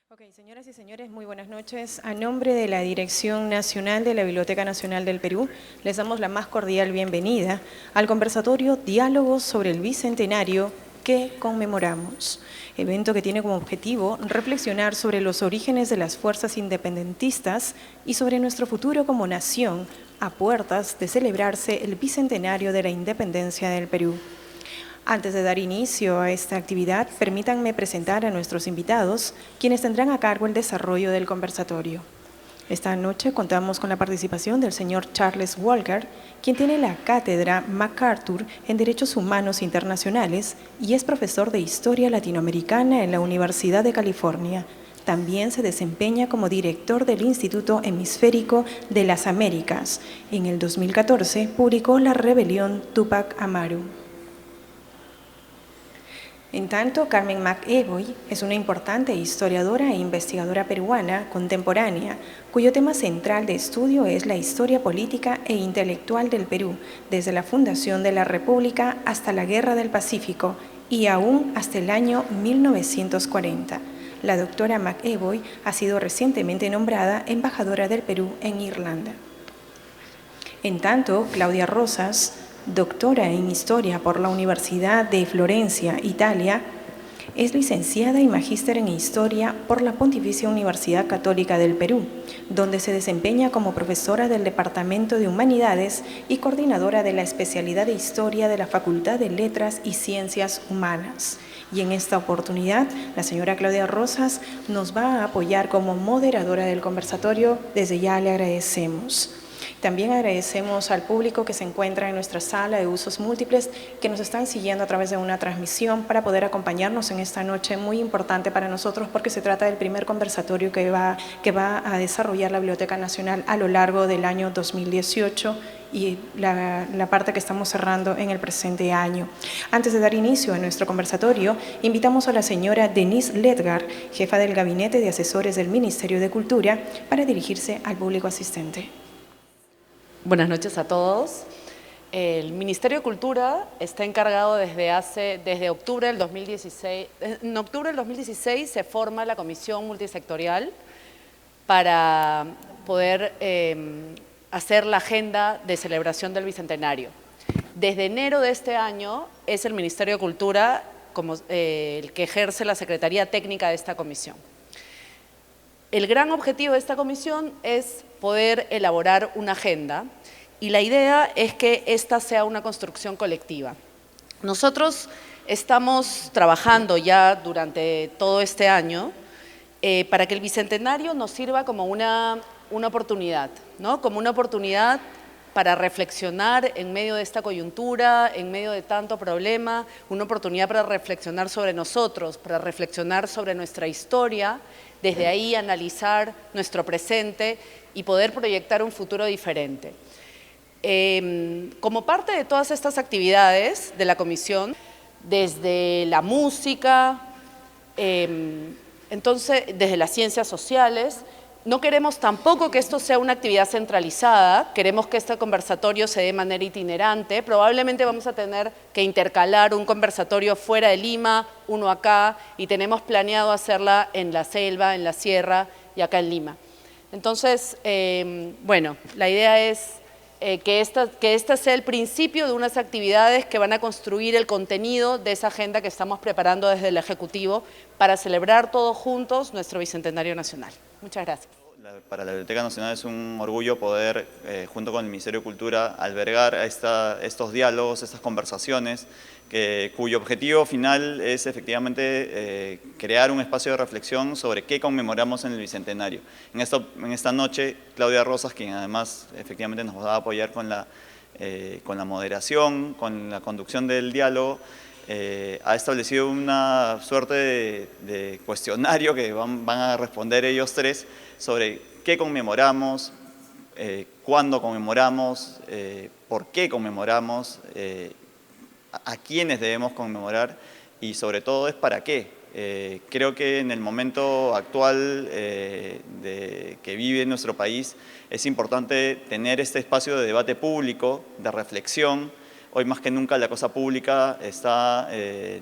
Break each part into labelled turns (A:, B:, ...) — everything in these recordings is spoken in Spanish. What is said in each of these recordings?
A: Ok, señoras y señores, muy buenas noches. A nombre de la Dirección Nacional de la Biblioteca Nacional del Perú, les damos la más cordial bienvenida al conversatorio Diálogos sobre el Bicentenario que conmemoramos, evento que tiene como objetivo reflexionar sobre los orígenes de las fuerzas independentistas y sobre nuestro futuro como nación a puertas de celebrarse el Bicentenario de la Independencia del Perú. Antes de dar inicio a esta actividad, permítanme presentar a nuestros invitados, quienes tendrán a cargo el desarrollo del conversatorio. Esta noche contamos con la participación del señor Charles Walker, quien tiene la cátedra MacArthur en Derechos Humanos Internacionales y es profesor de Historia Latinoamericana en la Universidad de California. También se desempeña como director del Instituto Hemisférico de las Américas. En el 2014 publicó La Rebelión Túpac Amaru. En tanto, Carmen MacEvoy es una importante historiadora e investigadora peruana contemporánea, cuyo tema central de estudio es la historia política e intelectual del Perú, desde la fundación de la República hasta la Guerra del Pacífico y aún hasta el año 1940. La doctora MacEvoy ha sido recientemente nombrada embajadora del Perú en Irlanda. En tanto, Claudia Rosas, doctora en Historia por la Universidad de Florencia, Italia, es licenciada y magíster en Historia por la Pontificia Universidad Católica del Perú, donde se desempeña como profesora del Departamento de Humanidades y coordinadora de la especialidad de Historia de la Facultad de Letras y Ciencias Humanas. Y en esta oportunidad, la señora Claudia Rosas nos va a apoyar como moderadora del conversatorio. Desde ya le agradecemos. También agradecemos al público que se encuentra en nuestra sala de usos múltiples, que nos están siguiendo a través de una transmisión para poder acompañarnos en esta noche muy importante para nosotros, porque se trata del primer conversatorio que va a desarrollar la Biblioteca Nacional a lo largo del año 2018 y la parte que estamos cerrando en el presente año. Antes de dar inicio a nuestro conversatorio, invitamos a la señora Denise Ledgar, jefa del Gabinete de Asesores del Ministerio de Cultura, para dirigirse al público asistente.
B: Buenas noches a todos. El Ministerio de Cultura está encargado desde octubre del 2016. En octubre del 2016 se forma la Comisión Multisectorial para poder hacer la agenda de celebración del Bicentenario. Desde enero de este año es el Ministerio de Cultura el que ejerce la Secretaría Técnica de esta comisión. El gran objetivo de esta comisión es poder elaborar una agenda y la idea es que esta sea una construcción colectiva. Nosotros estamos trabajando ya durante todo este año para que el Bicentenario nos sirva como una oportunidad, ¿no? Como una oportunidad para reflexionar en medio de esta coyuntura, en medio de tanto problema, una oportunidad para reflexionar sobre nosotros, para reflexionar sobre nuestra historia, desde ahí analizar nuestro presente y poder proyectar un futuro diferente. Como parte de todas estas actividades de la comisión, desde la música, entonces desde las ciencias sociales, no queremos tampoco que esto sea una actividad centralizada, queremos que este conversatorio se dé de manera itinerante. Probablemente vamos a tener que intercalar un conversatorio fuera de Lima, uno acá, y tenemos planeado hacerla en la selva, en la sierra y acá en Lima. Entonces, bueno, la idea es que esta sea el principio de unas actividades que van a construir el contenido de esa agenda que estamos preparando desde el Ejecutivo para celebrar todos juntos nuestro Bicentenario Nacional. Muchas gracias.
C: Para la Biblioteca Nacional es un orgullo poder, junto con el Ministerio de Cultura, albergar estos diálogos, estas conversaciones, cuyo objetivo final es efectivamente crear un espacio de reflexión sobre qué conmemoramos en el Bicentenario. En esta noche, Claudia Rosas, quien además efectivamente nos va a apoyar con la moderación, con la conducción del diálogo, ha establecido una suerte de cuestionario que van a responder ellos tres sobre qué conmemoramos, cuándo conmemoramos, por qué conmemoramos, a quiénes debemos conmemorar y sobre todo es para qué. Creo que en el momento actual que vive nuestro país es importante tener este espacio de debate público, de reflexión. Hoy más que nunca la cosa pública está,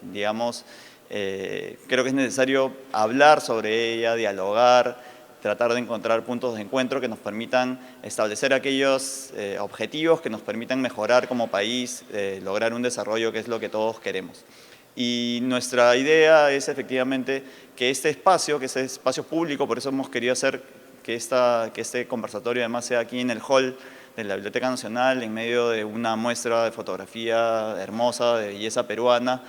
C: digamos, Creo que es necesario hablar sobre ella, dialogar, tratar de encontrar puntos de encuentro que nos permitan establecer aquellos objetivos que nos permitan mejorar como país, lograr un desarrollo que es lo que todos queremos. Y nuestra idea es efectivamente que este espacio público, por eso hemos querido hacer que este conversatorio además sea aquí en el hall de la Biblioteca Nacional, en medio de una muestra de fotografía hermosa, de belleza peruana,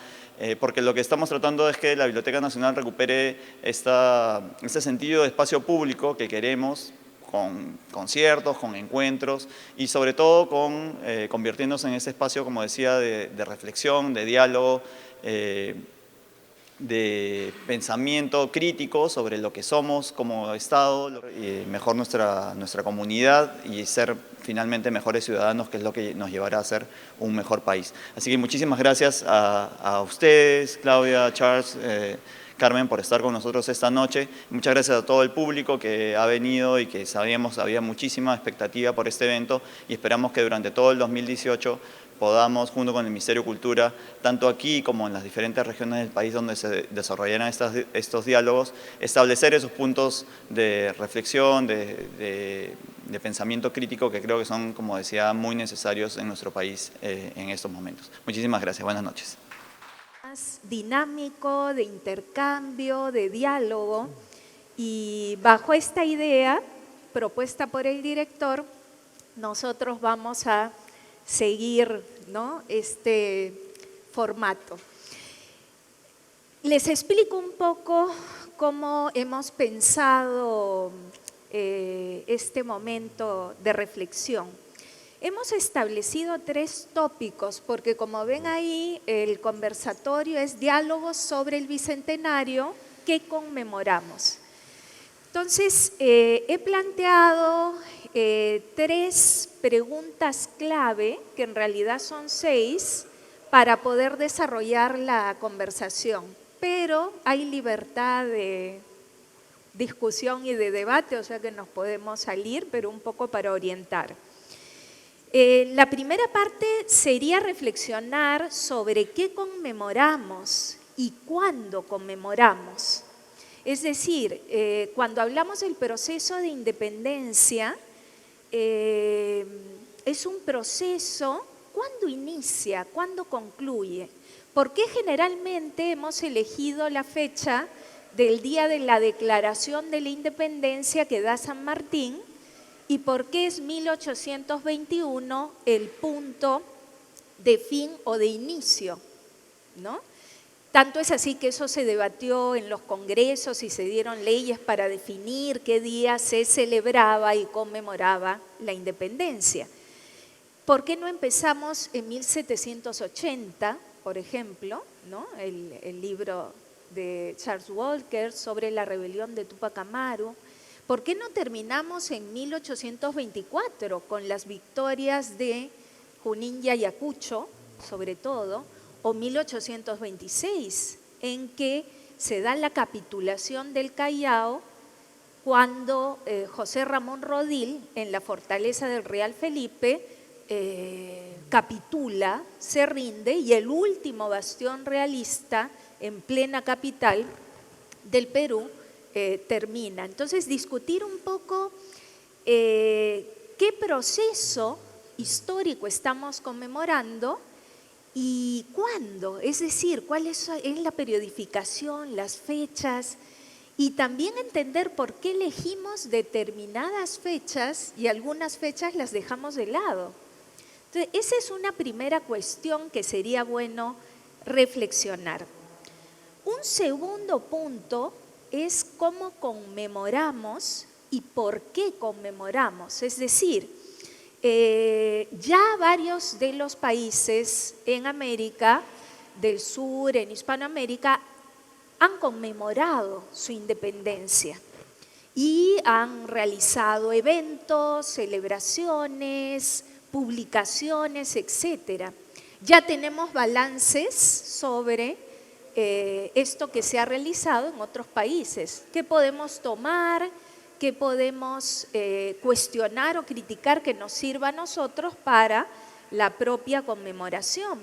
C: porque lo que estamos tratando es que la Biblioteca Nacional recupere este sentido de espacio público que queremos, con conciertos, con encuentros y sobre todo convirtiéndose en ese espacio, como decía, de reflexión, de diálogo, de pensamiento crítico sobre lo que somos como Estado, mejor nuestra comunidad y ser finalmente mejores ciudadanos, que es lo que nos llevará a ser un mejor país. Así que muchísimas gracias a ustedes, Claudia, Charles, Carmen, por estar con nosotros esta noche. Muchas gracias a todo el público que ha venido y que sabíamos había muchísima expectativa por este evento y esperamos que durante todo el 2018 podamos, junto con el Ministerio de Cultura, tanto aquí como en las diferentes regiones del país donde se desarrollarán estos diálogos, establecer esos puntos de reflexión, de pensamiento crítico que creo que son, como decía, muy necesarios en nuestro país en estos momentos. Muchísimas gracias. Buenas noches.
D: Dinámico, de intercambio, de diálogo, y bajo esta idea propuesta por el director, nosotros vamos a seguir, ¿no?, este formato. Les explico un poco cómo hemos pensado este momento de reflexión. Hemos establecido 3 tópicos, porque como ven ahí, el conversatorio es diálogos sobre el Bicentenario que conmemoramos. Entonces, he planteado 3 preguntas clave, que en realidad son 6, para poder desarrollar la conversación. Pero hay libertad de discusión y de debate, o sea que nos podemos salir, pero un poco para orientar. La primera parte sería reflexionar sobre qué conmemoramos y cuándo conmemoramos. Es decir, cuando hablamos del proceso de independencia, es un proceso, ¿cuándo inicia? ¿Cuándo concluye? ¿Por qué generalmente hemos elegido la fecha del día de la Declaración de la Independencia que da San Martín? ¿Y por qué es 1821 el punto de fin o de inicio, ¿no? Tanto es así que eso se debatió en los congresos y se dieron leyes para definir qué día se celebraba y conmemoraba la independencia. ¿Por qué no empezamos en 1780, por ejemplo, ¿no?, el libro de Charles Walker sobre la rebelión de Túpac Amaru? ¿Por qué no terminamos en 1824 con las victorias de Junín y Ayacucho, sobre todo, o 1826, en que se da la capitulación del Callao cuando José Ramón Rodil, en la fortaleza del Real Felipe, capitula, se rinde, y el último bastión realista en plena capital del Perú termina. Entonces, discutir un poco qué proceso histórico estamos conmemorando y cuándo, es decir, cuál es la periodificación, las fechas, y también entender por qué elegimos determinadas fechas y algunas fechas las dejamos de lado. Entonces, esa es una primera cuestión que sería bueno reflexionar. Un segundo punto es cómo conmemoramos y por qué conmemoramos. Es decir, ya varios de los países en América del Sur, en Hispanoamérica, han conmemorado su independencia y han realizado eventos, celebraciones, publicaciones, etcétera. Ya tenemos balances sobre esto que se ha realizado en otros países. ¿Qué podemos tomar? ¿Qué podemos cuestionar o criticar que nos sirva a nosotros para la propia conmemoración?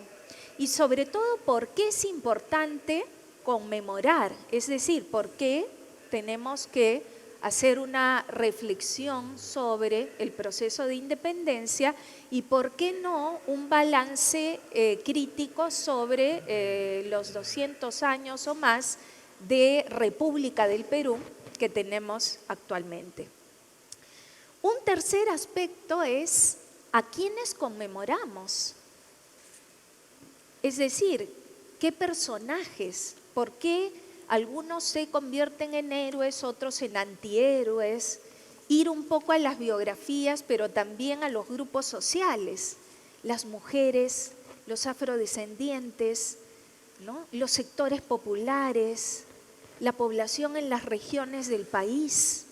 D: Y sobre todo, ¿por qué es importante conmemorar? Es decir, ¿por qué tenemos que hacer una reflexión sobre el proceso de independencia y por qué no un balance crítico sobre los 200 años o más de República del Perú que tenemos actualmente? Un tercer aspecto es a quiénes conmemoramos. Es decir, ¿qué personajes? ¿Por qué algunos se convierten en héroes, otros en antihéroes? Ir un poco a las biografías, pero también a los grupos sociales, las mujeres, los afrodescendientes, ¿no? Los sectores populares, la población en las regiones del país,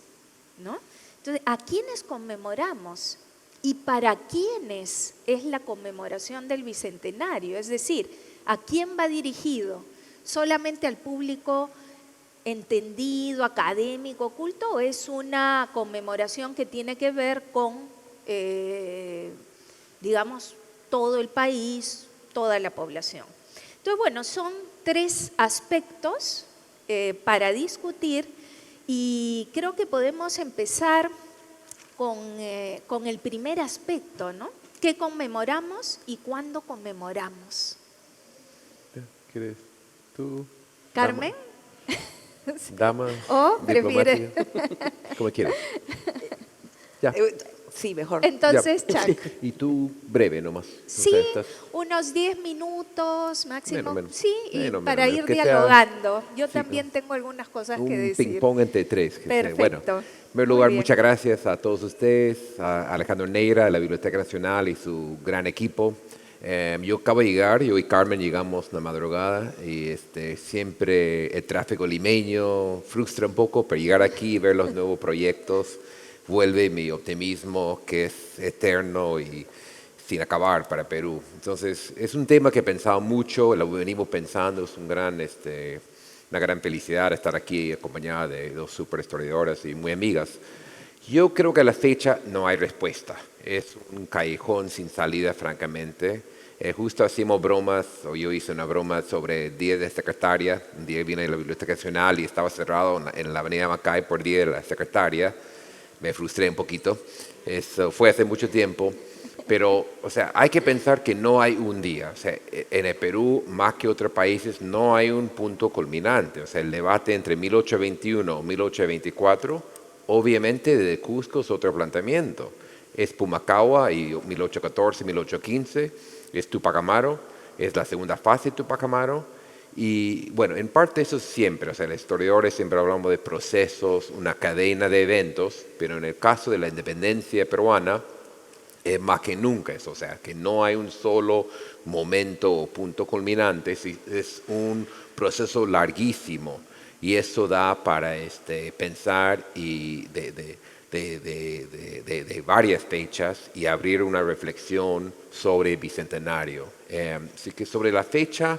D: ¿no? Entonces, ¿a quiénes conmemoramos? ¿Y para quiénes es la conmemoración del Bicentenario? Es decir, ¿a quién va dirigido? ¿Solamente al público entendido, académico, culto, o es una conmemoración que tiene que ver con, digamos, todo el país, toda la población? Entonces, bueno, son tres aspectos para discutir y creo que podemos empezar con el primer aspecto, ¿no? ¿Qué conmemoramos y cuándo conmemoramos?
E: ¿Quieres tú?
D: ¿Carmen?
E: Dama.
D: ¿O prefiere?
E: Como quieras. Ya.
F: Sí, mejor.
D: Entonces,
E: Ya.
D: Chuck.
E: Y tú, breve nomás.
D: Sí,
E: O sea,
D: unos 10 minutos máximo.
E: Menos.
D: Sí, y
E: Menos,
D: para
E: menos.
D: ir
E: Que sea-
D: dialogando. Yo
E: Sí,
D: también tengo algunas cosas que
E: un
D: decir.
E: ping-pong entre tres.
D: Perfecto.
E: Bueno, en primer
D: Muy
E: lugar,
D: bien.
E: muchas gracias a todos ustedes, a Alejandro Neira, de la Biblioteca Nacional y su gran equipo. Yo acabo de llegar, yo y Carmen llegamos una madrugada y siempre el tráfico limeño frustra un poco, pero llegar aquí y ver los nuevos proyectos vuelve mi optimismo, que es eterno y sin acabar para Perú. Entonces, es un tema que he pensado mucho, lo venimos pensando, es una gran felicidad estar aquí acompañada de dos super historiadoras y muy amigas. Yo creo que a la fecha no hay respuesta. Es un callejón sin salida, francamente. Justo hacíamos bromas, o yo hice una broma sobre el Día de Secretaria. Un día vine a la Biblioteca Nacional y estaba cerrado en la Avenida Macay por Día de la Secretaria. Me frustré un poquito. Eso fue hace mucho tiempo. Pero, o sea, hay que pensar que no hay un día. O sea, en el Perú, más que otros países, no hay un punto culminante. O sea, el debate entre 1821 o 1824, obviamente desde Cusco es otro planteamiento. Es Pumacahua y 1814, 1815, es Tupac Amaru, es la segunda fase de Tupac Amaru. Y bueno, en parte eso siempre, o sea, los historiadores siempre hablamos de procesos, una cadena de eventos, pero en el caso de la independencia peruana, más que nunca eso, o sea, que no hay un solo momento o punto culminante, es un proceso larguísimo y eso da para pensar y de varias fechas y abrir una reflexión sobre el Bicentenario. Así que sobre la fecha,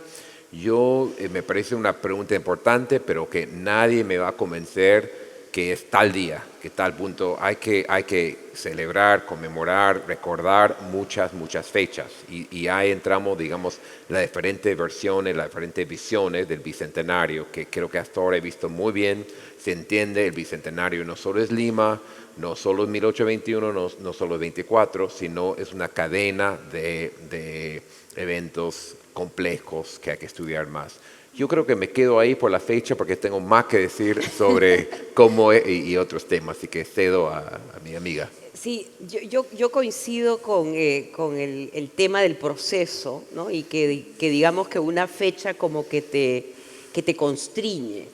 E: me parece una pregunta importante, pero que nadie me va a convencer que es tal día, que tal punto. Hay que celebrar, conmemorar, recordar muchas fechas. Y ahí entramos, digamos, las diferentes versiones, las diferentes visiones del Bicentenario, que creo que hasta ahora he visto muy bien. Se entiende, el Bicentenario no solo es Lima, no solo es 1821, no solo es 24, sino es una cadena de eventos complejos que hay que estudiar más. Yo creo que me quedo ahí por la fecha porque tengo más que decir sobre cómo y otros temas, así que cedo a mi amiga.
F: Sí, yo coincido con el tema del proceso, ¿no? Y que digamos que una fecha como que te constriñe.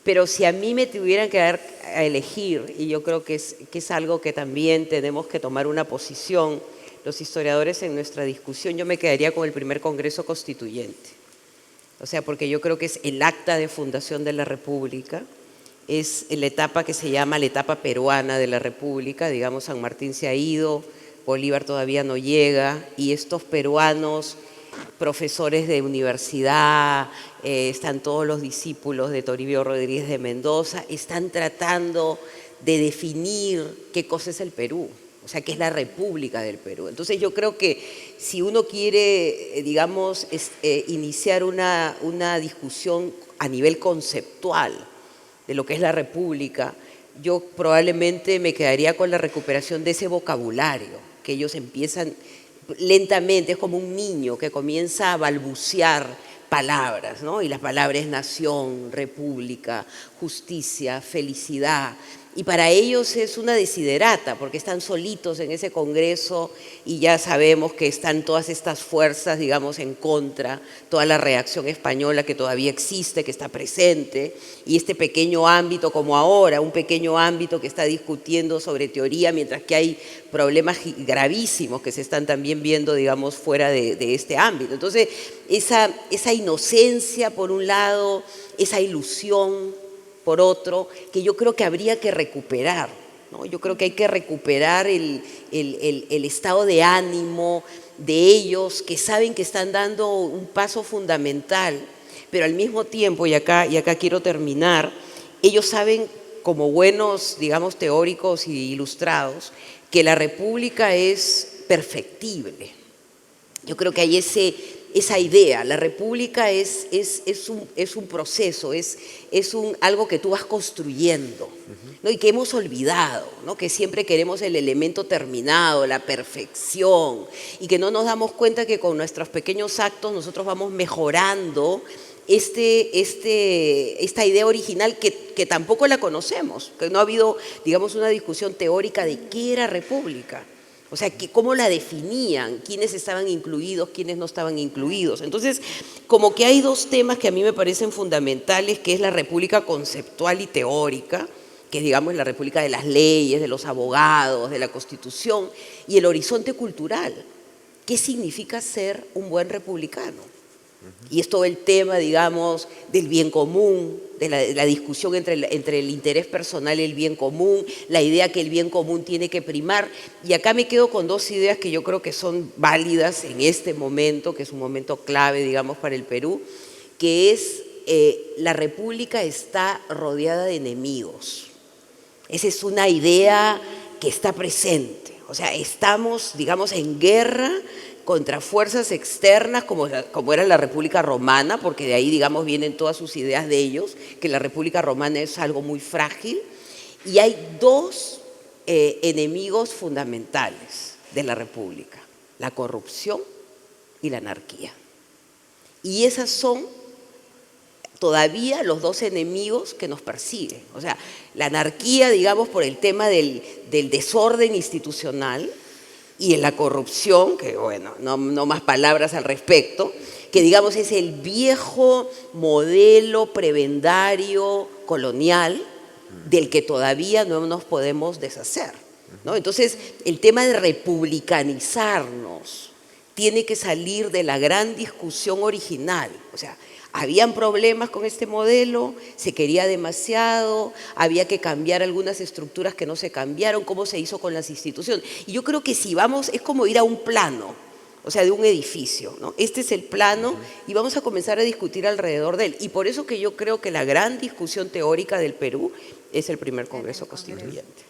F: Pero si a mí me tuvieran que dar a elegir, y yo creo que es algo que también tenemos que tomar una posición los historiadores en nuestra discusión, yo me quedaría con el primer Congreso Constituyente. O sea, porque yo creo que es el acta de fundación de la República, es la etapa que se llama la etapa peruana de la República, digamos, San Martín se ha ido, Bolívar todavía no llega, y estos peruanos, profesores de universidad, están todos los discípulos de Toribio Rodríguez de Mendoza, están tratando de definir qué cosa es el Perú. o sea, que es la República del Perú. Entonces yo creo que si uno quiere, digamos, iniciar una discusión a nivel conceptual de lo que es la República, yo probablemente me quedaría con la recuperación de ese vocabulario, que ellos empiezan lentamente, es como un niño que comienza a balbucear palabras, ¿no? Y las palabras es nación, república, justicia, felicidad. Y para ellos es una desiderata, porque están solitos en ese congreso y ya sabemos que están todas estas fuerzas, digamos, en contra, toda la reacción española que todavía existe, que está presente, y este pequeño ámbito como ahora, un pequeño ámbito que está discutiendo sobre teoría, mientras que hay problemas gravísimos que se están también viendo, digamos, fuera de este ámbito. Entonces, esa inocencia, por un lado, esa ilusión, por otro, que yo creo que habría que recuperar, ¿no? Yo creo que hay que recuperar el estado de ánimo de ellos, que saben que están dando un paso fundamental, pero al mismo tiempo, y acá quiero terminar, ellos saben, como buenos, digamos, teóricos y ilustrados, que la República es perfectible. Yo creo que hay esa idea, la República es un proceso, es algo que tú vas construyendo, ¿no? Y que hemos olvidado, ¿no? Que siempre queremos el elemento terminado, la perfección, y que no nos damos cuenta que con nuestros pequeños actos nosotros vamos mejorando esta idea original que tampoco la conocemos, que no ha habido, digamos, una discusión teórica de qué era República. O sea, cómo la definían, quiénes estaban incluidos, quiénes no estaban incluidos. Entonces, como que hay dos temas que a mí me parecen fundamentales, que es la república conceptual y teórica, que es, digamos, la república de las leyes, de los abogados, de la Constitución, y el horizonte cultural. ¿Qué significa ser un buen republicano? Y es todo el tema, digamos, del bien común, de la discusión entre el interés personal y el bien común, la idea que el bien común tiene que primar. Y acá me quedo con dos ideas que yo creo que son válidas en este momento, que es un momento clave, digamos, para el Perú, que es la República está rodeada de enemigos. Esa es una idea que está presente. O sea, estamos, digamos, en guerra contra fuerzas externas como era la República Romana, porque de ahí, digamos, vienen todas sus ideas de ellos, que la República Romana es algo muy frágil, y hay dos enemigos fundamentales de la República, la corrupción y la anarquía. Y esas son todavía los dos enemigos que nos persiguen. O sea, la anarquía, digamos, por el tema del desorden institucional, y en la corrupción, que bueno, no más palabras al respecto, que digamos es el viejo modelo prebendario colonial del que todavía no nos podemos deshacer, ¿no? Entonces, el tema de republicanizarnos tiene que salir de la gran discusión original. O sea, habían problemas con este modelo, se quería demasiado, había que cambiar algunas estructuras que no se cambiaron, cómo se hizo con las instituciones. Y yo creo que si vamos, es como ir a un plano, o sea, de un edificio, ¿no? Este es el plano y vamos a comenzar a discutir alrededor de él. Y por eso que yo creo que la gran discusión teórica del Perú es el primer Congreso Constituyente.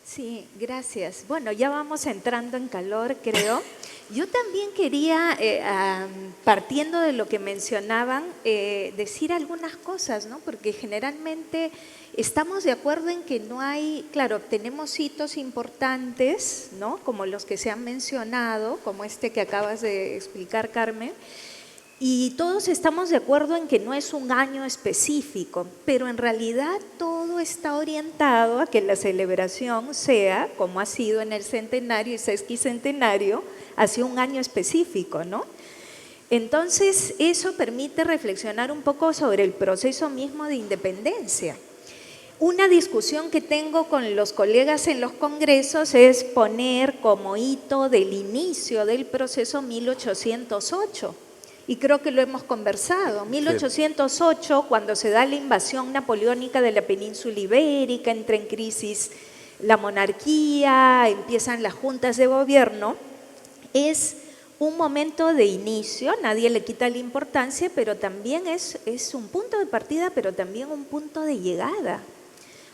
D: Sí, gracias. Bueno, ya vamos entrando en calor, creo. Yo también quería, partiendo de lo que mencionaban, decir algunas cosas, ¿no? Porque generalmente estamos de acuerdo en que no hay, claro, tenemos hitos importantes, ¿no? Como los que se han mencionado, como este que acabas de explicar, Carmen, y todos estamos de acuerdo en que no es un año específico, pero en realidad todo está orientado a que la celebración sea, como ha sido en el centenario y sesquicentenario, hacia un año específico, ¿no? Entonces, eso permite reflexionar un poco sobre el proceso mismo de independencia. Una discusión que tengo con los colegas en los congresos es poner como hito del inicio del proceso 1808. Y creo que lo hemos conversado. 1808, cuando se da la invasión napoleónica de la península ibérica, entra en crisis la monarquía, empiezan las juntas de gobierno, es un momento de inicio, nadie le quita la importancia, pero también es un punto de partida, pero también un punto de llegada.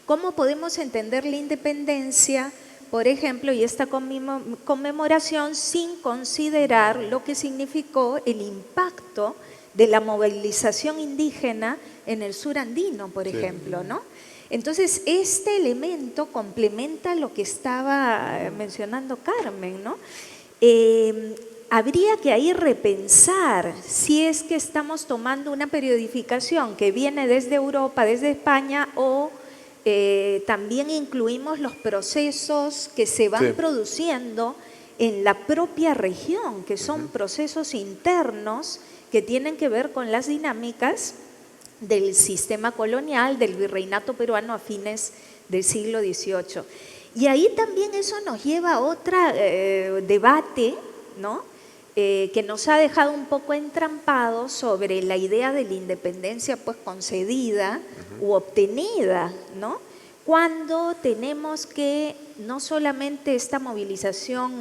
D: ¿Cómo podemos entender la independencia? por ejemplo, y esta conmemoración sin considerar lo que significó el impacto de la movilización indígena en el sur andino, por ejemplo, ¿no? Entonces, este elemento complementa lo que estaba mencionando Carmen, ¿no? Habría que ahí repensar si es que estamos tomando una periodificación que viene desde Europa, desde España, o también incluimos los procesos que se van produciendo en la propia región, que son procesos internos que tienen que ver con las dinámicas del sistema colonial, del virreinato peruano a fines del siglo XVIII. Y ahí también eso nos lleva a otro debate, ¿no? Que nos ha dejado un poco entrampados sobre la idea de la independencia pues concedida u obtenida, ¿no? Cuando tenemos que no solamente esta movilización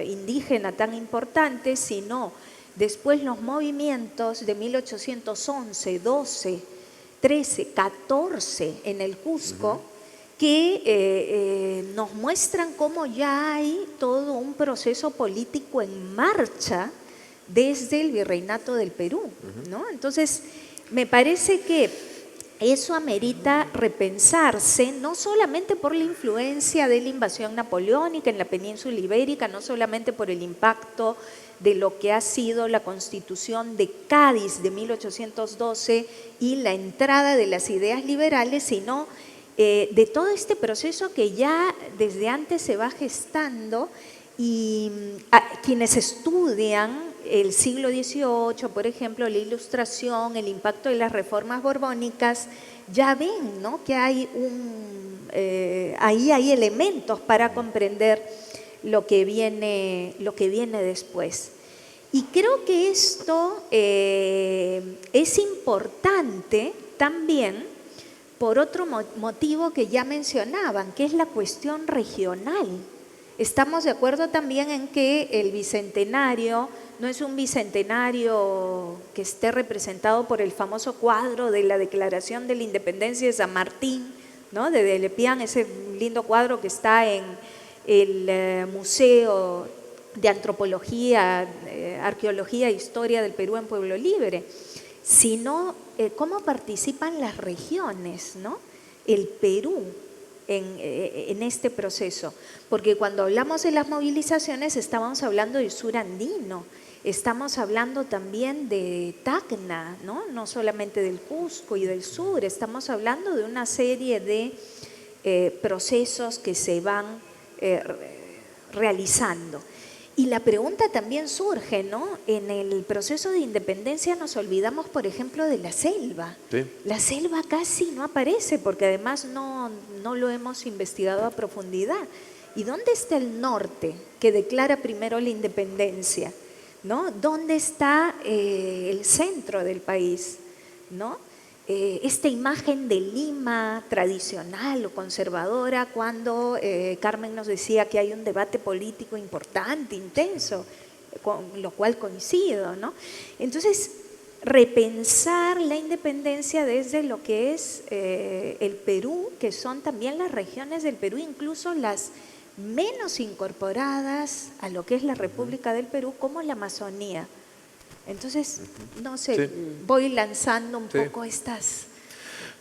D: indígena tan importante, sino después los movimientos de 1811, 12, 13, 14 en el Cusco, que nos muestran cómo ya hay todo un proceso político en marcha desde el Virreinato del Perú, ¿no? Entonces, me parece que eso amerita repensarse, no solamente por la influencia de la invasión napoleónica en la península ibérica, no solamente por el impacto de lo que ha sido la Constitución de Cádiz de 1812 y la entrada de las ideas liberales, sino de todo este proceso que ya desde antes se va gestando, y quienes estudian el siglo XVIII, por ejemplo, la Ilustración, el impacto de las reformas borbónicas, ya ven, ¿no?, que hay ahí hay elementos para comprender lo que viene después. Y creo que esto es importante también por otro motivo que ya mencionaban, que es la cuestión regional. Estamos de acuerdo también en que el bicentenario no es un bicentenario que esté representado por el famoso cuadro de la Declaración de la Independencia de San Martín, ¿no?, de Delepian, ese lindo cuadro que está en el Museo de Antropología, Arqueología e Historia del Perú en Pueblo Libre, sino cómo participan las regiones, ¿no?, el Perú en este proceso. Porque cuando hablamos de las movilizaciones estamos hablando del sur andino, estamos hablando también de Tacna, ¿no?, no solamente del Cusco y del sur, estamos hablando de una serie de procesos que se van realizando. Y la pregunta también surge, ¿no? En el proceso de independencia nos olvidamos, por ejemplo, de la selva. Sí. La selva casi no aparece porque además no lo hemos investigado a profundidad. ¿Y dónde está el norte que declara primero la independencia? ¿No? ¿Dónde está el centro del país? ¿No? Esta imagen de Lima tradicional o conservadora, cuando Carmen nos decía que hay un debate político importante, intenso, con lo cual coincido, ¿no? Entonces, repensar la independencia desde lo que es el Perú, que son también las regiones del Perú, incluso las menos incorporadas a lo que es la República del Perú, como la Amazonía. Entonces, no sé, voy lanzando un poco estas...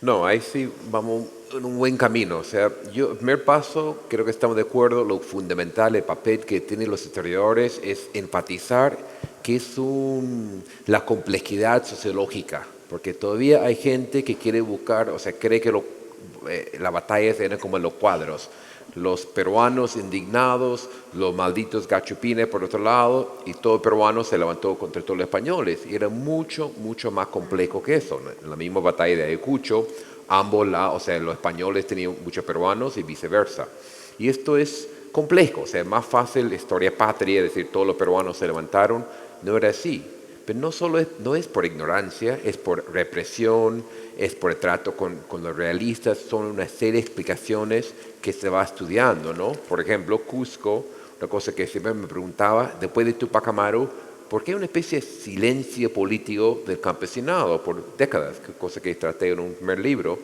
E: No, ahí sí vamos en un buen camino. O sea, el primer paso, creo que estamos de acuerdo, lo fundamental, el papel que tienen los historiadores es enfatizar que es la complejidad sociológica, porque todavía hay gente que quiere buscar, o sea, cree que la batalla se como en los cuadros. Los peruanos indignados, los malditos gachupines por otro lado, y todo peruano se levantó contra todos los españoles. Y era mucho, mucho más complejo que eso. En la misma batalla de Ayacucho, o sea, los españoles tenían muchos peruanos y viceversa. Y esto es complejo, o sea, es más fácil la historia patria, decir todos los peruanos se levantaron, no era así. Pero no es por ignorancia, es por represión, es por el trato con los realistas, son una serie de explicaciones que se va estudiando, ¿no? Por ejemplo, Cusco, una cosa que siempre me preguntaba, después de Tupac Amaru, ¿por qué una especie de silencio político del campesinado por décadas? Cosa que traté en un primer libro.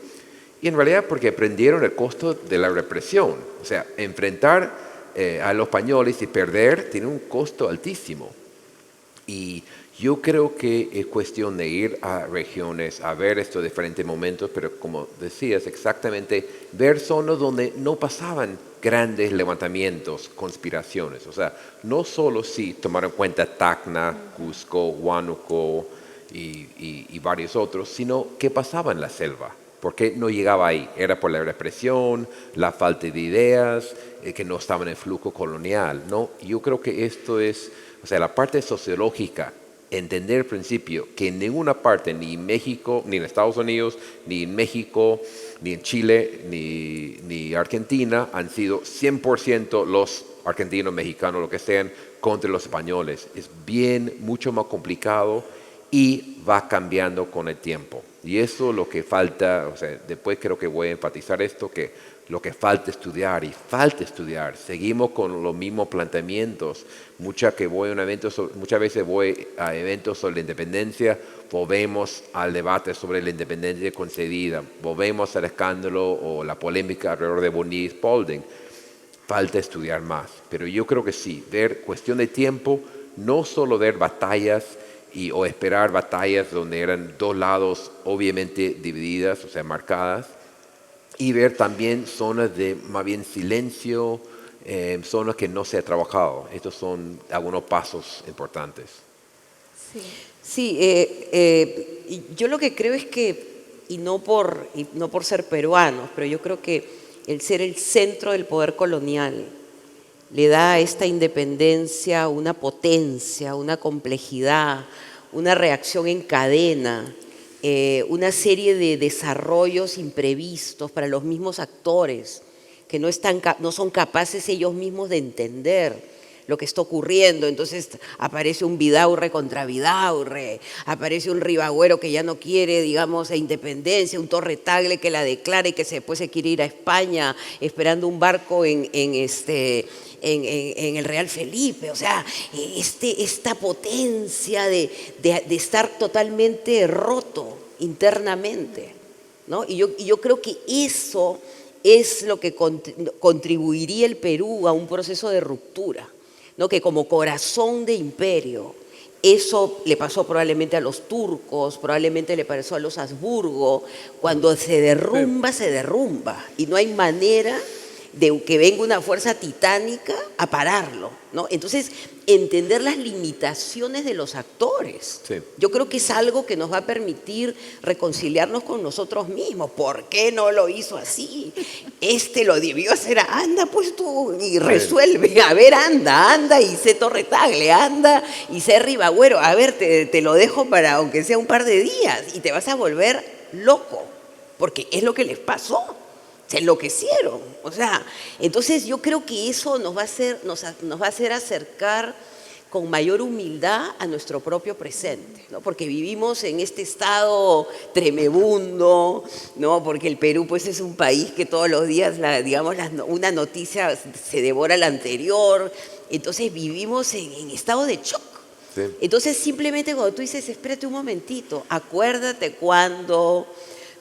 E: Y en realidad porque aprendieron el costo de la represión. O sea, enfrentar a los españoles y perder tiene un costo altísimo. Y yo creo que es cuestión de ir a regiones, a ver estos diferentes momentos, pero como decías, exactamente ver zonas donde no pasaban grandes levantamientos, conspiraciones. O sea, no solo si tomaron en cuenta Tacna, Cusco, Huánuco y varios otros, sino qué pasaba en la selva. ¿Por qué no llegaba ahí? Era por la represión, la falta de ideas, que no estaban en el flujo colonial, ¿no? Yo creo que esto es, o sea, la parte sociológica, entender el principio que en ninguna parte, ni en México, ni en Estados Unidos, ni en México, ni en Chile, ni Argentina, han sido 100% los argentinos, mexicanos, lo que sean, contra los españoles. Es mucho más complicado y va cambiando con el tiempo. Y eso es lo que falta, o sea, después creo que voy a enfatizar esto, que lo que falta estudiar, y falta estudiar. Seguimos con los mismos planteamientos. Muchas veces voy a eventos sobre la independencia, volvemos al debate sobre la independencia concedida, volvemos al escándalo o la polémica alrededor de Bonilla y Spalding. Falta estudiar más, pero yo creo que sí, ver cuestión de tiempo, no solo ver batallas o esperar batallas donde eran dos lados obviamente divididas, o sea, marcadas, y ver también zonas de más bien silencio, zonas que no se ha trabajado. Estos son algunos pasos importantes.
F: Sí, y yo lo que creo es que, y no por ser peruanos, pero yo creo que el ser el centro del poder colonial le da a esta independencia una potencia, una complejidad, una reacción en cadena, una serie de desarrollos imprevistos para los mismos actores que no son capaces ellos mismos de entender lo que está ocurriendo. Entonces aparece un Vidaurre contra Vidaurre, aparece un Ribagüero que ya no quiere, digamos, la independencia, un Torre Tagle que la declara y que después se quiere ir a España esperando un barco en el Real Felipe. O sea, esta potencia de estar totalmente roto internamente, ¿no? Y yo creo que eso es lo que contribuiría el Perú a un proceso de ruptura, ¿no? Que como corazón de imperio, eso le pasó probablemente a los turcos, probablemente le pasó a los Habsburgo. Cuando se derrumba y no hay manera de que venga una fuerza titánica a pararlo, ¿no? Entonces, entender las limitaciones de los actores.
E: Sí.
F: Yo creo que es algo que nos va a permitir reconciliarnos con nosotros mismos. ¿Por qué no lo hizo así? Lo debió hacer, anda pues tú y resuelve. A ver, anda y sé Torre Tagle, anda y sé Ribagüero. A ver, te lo dejo para aunque sea un par de días y te vas a volver loco, porque es lo que les pasó. Se enloquecieron. O sea, entonces yo creo que eso nos va a hacer acercar con mayor humildad a nuestro propio presente, ¿no? Porque vivimos en este estado tremebundo, ¿no? Porque el Perú pues es un país que todos los días, una noticia se devora la anterior. Entonces vivimos en estado de shock.
E: Sí.
F: Entonces simplemente cuando tú dices, espérate un momentito, acuérdate cuando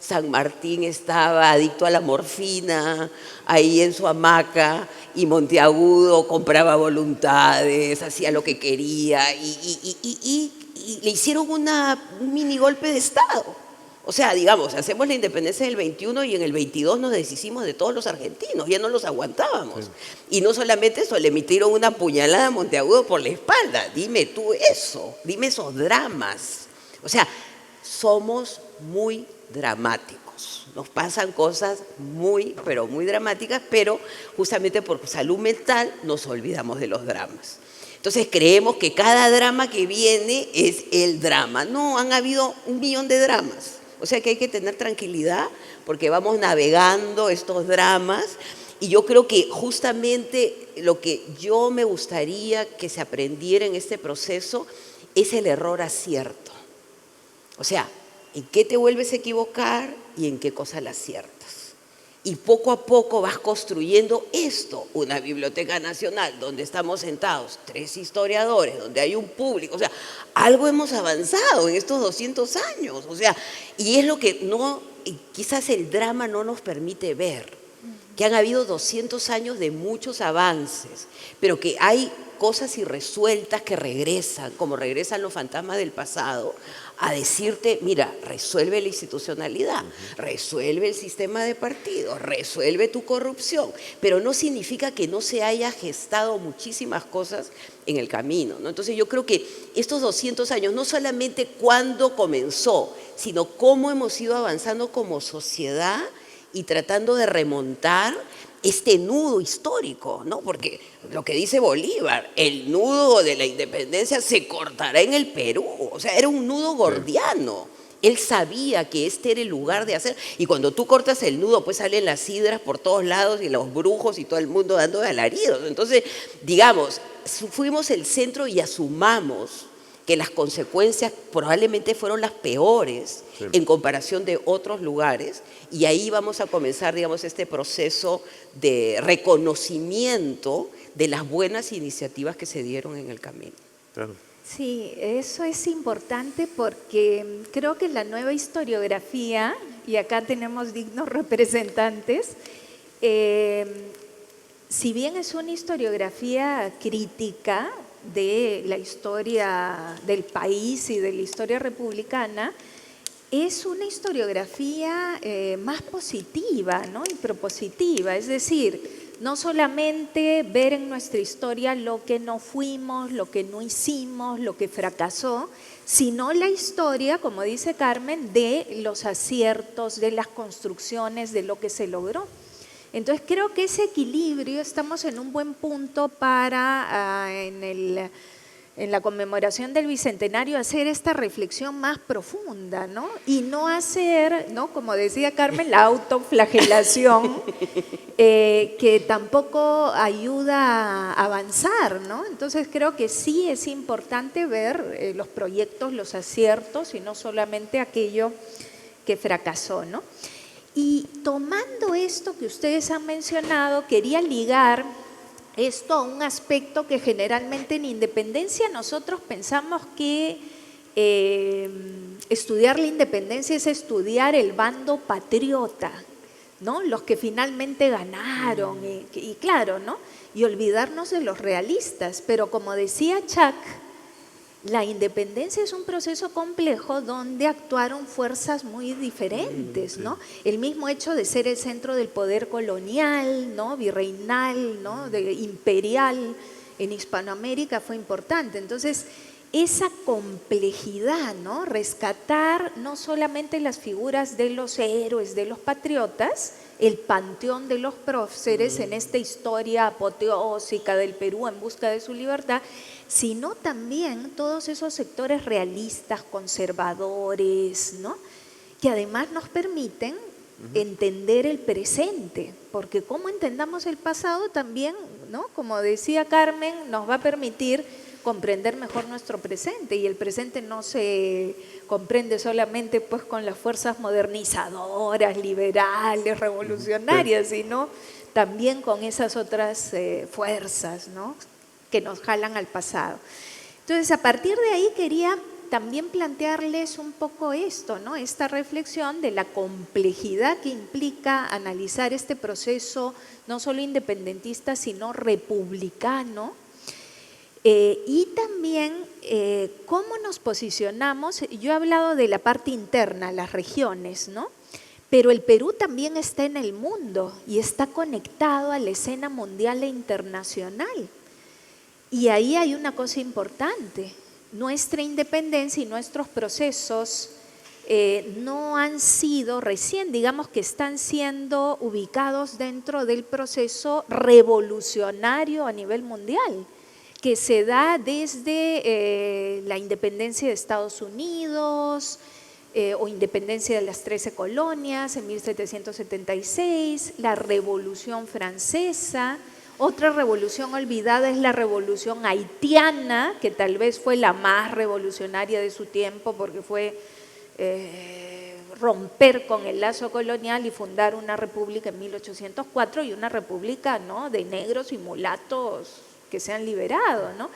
F: San Martín estaba adicto a la morfina, ahí en su hamaca, y Monteagudo compraba voluntades, hacía lo que quería, y le hicieron un mini golpe de Estado. O sea, digamos, hacemos la independencia del 21 y en el 22 nos deshicimos de todos los argentinos, ya no los aguantábamos. Sí. Y no solamente eso, le emitieron una puñalada a Monteagudo por la espalda. Dime tú eso, dime esos dramas. O sea, somos muy dramáticos, nos pasan cosas muy, pero muy dramáticas, pero justamente por salud mental nos olvidamos de los dramas. Entonces creemos que cada drama que viene es el drama. No, han habido 1 millón de dramas. O sea que hay que tener tranquilidad porque vamos navegando estos dramas, y yo creo que justamente lo que yo me gustaría que se aprendiera en este proceso es el error acierto. O sea, en qué te vuelves a equivocar y en qué cosa la aciertas. Y poco a poco vas construyendo esto, una biblioteca nacional donde estamos sentados 3 historiadores, donde hay un público. O sea, algo hemos avanzado en estos 200 años. O sea, y es lo que no quizás el drama no nos permite ver, que han habido 200 años de muchos avances, pero que hay cosas irresueltas que regresan, como regresan los fantasmas del pasado, a decirte, mira, resuelve la institucionalidad, resuelve el sistema de partidos, resuelve tu corrupción, pero no significa que no se haya gestado muchísimas cosas en el camino, ¿no? Entonces yo creo que estos 200 años, no solamente cuándo comenzó, sino cómo hemos ido avanzando como sociedad y tratando de remontar este nudo histórico, ¿no? Porque lo que dice Bolívar, el nudo de la independencia se cortará en el Perú, o sea, era un nudo gordiano. Él sabía que este era el lugar de hacer, y cuando tú cortas el nudo, pues salen las sidras por todos lados y los brujos y todo el mundo dando alaridos. Entonces, digamos, fuimos el centro y asumamos que las consecuencias probablemente fueron las peores en comparación de otros lugares, y ahí vamos a comenzar, digamos, este proceso de reconocimiento de las buenas iniciativas que se dieron en el camino.
E: Claro.
D: Sí, eso es importante porque creo que la nueva historiografía, y acá tenemos dignos representantes, si bien es una historiografía crítica de la historia del país y de la historia republicana, es una historiografía más positiva, ¿no? Y propositiva, es decir, no solamente ver en nuestra historia lo que no fuimos, lo que no hicimos, lo que fracasó, sino la historia, como dice Carmen, de los aciertos, de las construcciones, de lo que se logró. Entonces creo que ese equilibrio, estamos en un buen punto para en la conmemoración del Bicentenario hacer esta reflexión más profunda, ¿no? Y no hacer, ¿no?, como decía Carmen, la autoflagelación, que tampoco ayuda a avanzar, ¿no? Entonces creo que sí es importante ver los proyectos, los aciertos y no solamente aquello que fracasó, ¿no? Y tomando esto que ustedes han mencionado, quería ligar esto a un aspecto que generalmente en Independencia nosotros pensamos que estudiar la independencia es estudiar el bando patriota, ¿no? Los que finalmente ganaron, y claro, ¿no? Y olvidarnos de los realistas, pero como decía Chuck, la independencia es un proceso complejo donde actuaron fuerzas muy diferentes, ¿no? El mismo hecho de ser el centro del poder colonial, ¿no?, virreinal, ¿no?, imperial en Hispanoamérica fue importante. Entonces, esa complejidad, ¿no?, rescatar no solamente las figuras de los héroes, de los patriotas, el panteón de los próceres en esta historia apoteósica del Perú en busca de su libertad, sino también todos esos sectores realistas, conservadores, ¿no?, que además nos permiten entender el presente, porque como entendamos el pasado también, ¿no?, como decía Carmen, nos va a permitir comprender mejor nuestro presente, y el presente no se comprende solamente pues con las fuerzas modernizadoras, liberales, revolucionarias, sino también con esas otras fuerzas, ¿no?, que nos jalan al pasado. Entonces, a partir de ahí quería también plantearles un poco esto, ¿no?, esta reflexión de la complejidad que implica analizar este proceso no solo independentista, sino republicano, y también cómo nos posicionamos. Yo he hablado de la parte interna, las regiones, ¿no?, pero el Perú también está en el mundo y está conectado a la escena mundial e internacional. Y ahí hay una cosa importante: nuestra independencia y nuestros procesos no han sido recién, digamos que están siendo ubicados dentro del proceso revolucionario a nivel mundial, que se da desde la independencia de Estados Unidos o independencia de las 13 colonias en 1776, la Revolución Francesa. Otra revolución olvidada es la revolución haitiana, que tal vez fue la más revolucionaria de su tiempo porque fue romper con el lazo colonial y fundar una república en 1804, y una república, ¿no?, de negros y mulatos que se han liberado, ¿no?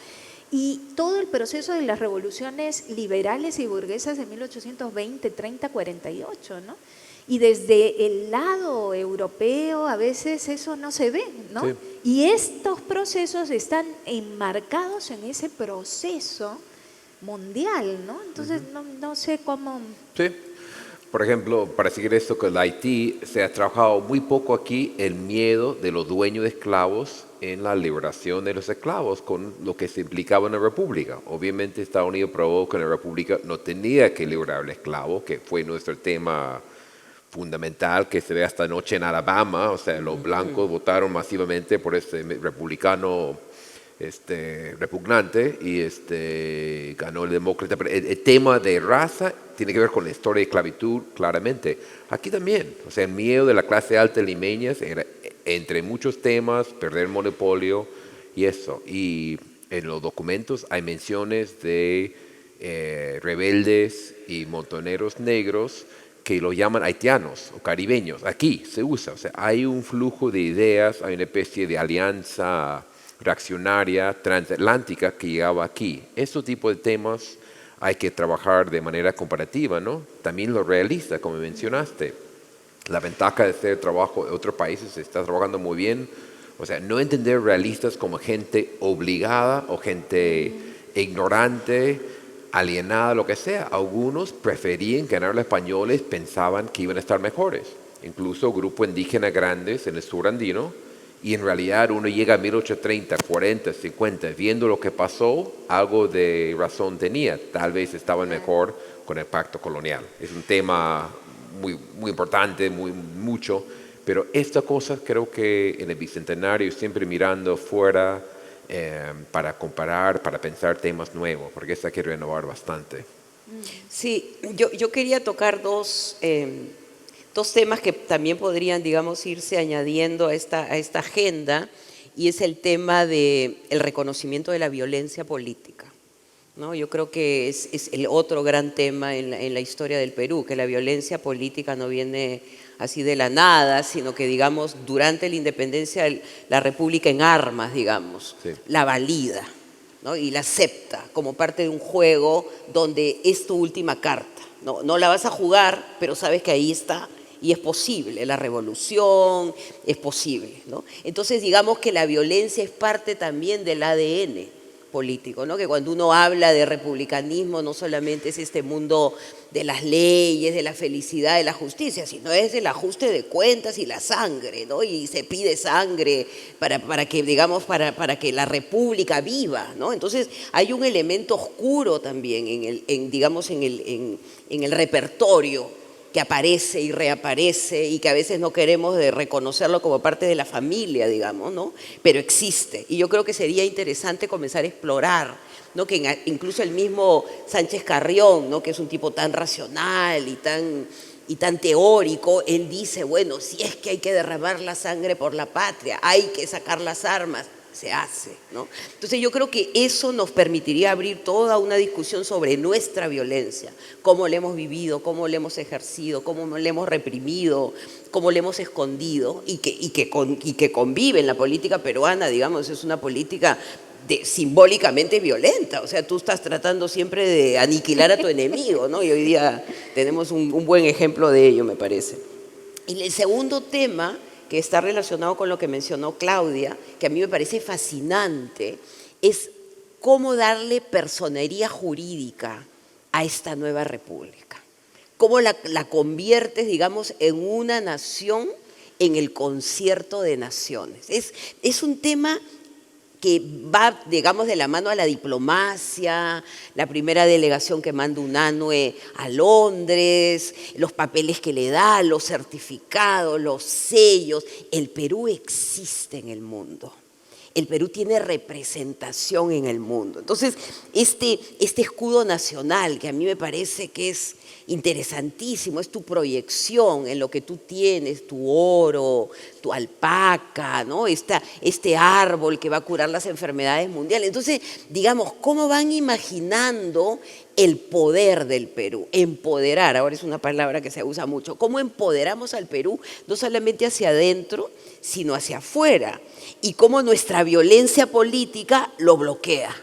D: Y todo el proceso de las revoluciones liberales y burguesas de 1820, 30, 48, ¿no? Y desde el lado europeo a veces eso no se ve, ¿no?
E: Sí.
D: Y estos procesos están enmarcados en ese proceso mundial, ¿no? Entonces no sé cómo...
E: Sí. Por ejemplo, para seguir esto con el Haití, se ha trabajado muy poco aquí el miedo de los dueños de esclavos en la liberación de los esclavos, con lo que se implicaba en la República. Obviamente Estados Unidos probó que la República no tenía que liberar al esclavo, que fue nuestro tema fundamental, que se ve esta noche en Alabama. O sea, los blancos votaron masivamente por este republicano repugnante y ganó el demócrata. Pero el tema de raza tiene que ver con la historia de esclavitud, claramente. Aquí también, o sea, el miedo de la clase alta limeña era, entre muchos temas, perder el monopolio y eso. Y en los documentos hay menciones de rebeldes y montoneros negros que lo llaman haitianos o caribeños. Aquí se usa, o sea, hay un flujo de ideas, hay una especie de alianza reaccionaria transatlántica que llegaba aquí. Este tipo de temas hay que trabajar de manera comparativa, ¿no? También lo realista, como mencionaste. La ventaja de hacer trabajo en otros países, se está trabajando muy bien. O sea, no entender realistas como gente obligada o gente ignorante, alienada, lo que sea. Algunos preferían ganar a los españoles, pensaban que iban a estar mejores. Incluso grupos indígenas grandes en el sur andino. Y en realidad uno llega a 1830, 40, 50, viendo lo que pasó, algo de razón tenía. Tal vez estaban mejor con el pacto colonial. Es un tema muy, muy importante, mucho. Pero esta cosa creo que en el Bicentenario, siempre mirando fuera para comparar, para pensar temas nuevos, porque esto hay que renovar bastante.
F: Sí, yo quería tocar dos temas que también podrían, digamos, irse añadiendo a esta agenda, y es el tema del reconocimiento de la violencia política, ¿no? Yo creo que es el otro gran tema en la historia del Perú, que la violencia política no viene así de la nada, sino que, digamos, durante la independencia, la República en armas, digamos,
E: sí,
F: la valida, ¿no? Y la acepta como parte de un juego donde es tu última carta, ¿no? No la vas a jugar, pero sabes que ahí está. Y es posible, la revolución es posible, ¿no? Entonces, digamos que la violencia es parte también del ADN político, ¿no? Que cuando uno habla de republicanismo no solamente es este mundo de las leyes, de la felicidad, de la justicia, sino es el ajuste de cuentas y la sangre, ¿no? Y se pide sangre para que, digamos, para que la república viva, ¿no? Entonces hay un elemento oscuro también en el repertorio, que aparece y reaparece y que a veces no queremos reconocerlo como parte de la familia, digamos, ¿no? Pero existe. Y yo creo que sería interesante comenzar a explorar, ¿no? Que incluso el mismo Sánchez Carrión, ¿no? Que es un tipo tan racional y tan teórico, él dice, bueno, si es que hay que derramar la sangre por la patria, hay que sacar las armas, se hace, ¿no? Entonces yo creo que eso nos permitiría abrir toda una discusión sobre nuestra violencia, cómo la hemos vivido, cómo la hemos ejercido, cómo la hemos reprimido, cómo la hemos escondido y que convive en la política peruana, digamos, es una política simbólicamente violenta. O sea, tú estás tratando siempre de aniquilar a tu enemigo, ¿no? Y hoy día tenemos un buen ejemplo de ello, me parece. Y el segundo tema, que está relacionado con lo que mencionó Claudia, que a mí me parece fascinante, es cómo darle personería jurídica a esta nueva república. Cómo la conviertes, digamos, en una nación en el concierto de naciones. Es un tema que va, digamos, de la mano a la diplomacia, la primera delegación que manda UNANUE a Londres, los papeles que le da, los certificados, los sellos. El Perú existe en el mundo. El Perú tiene representación en el mundo. Entonces, este escudo nacional, que a mí me parece que es interesantísimo, es tu proyección en lo que tú tienes, tu oro, tu alpaca, ¿no? Este árbol que va a curar las enfermedades mundiales. Entonces, digamos, ¿cómo van imaginando el poder del Perú? Empoderar, ahora es una palabra que se usa mucho. ¿Cómo empoderamos al Perú? No solamente hacia adentro, sino hacia afuera. Y cómo nuestra violencia política lo bloquea.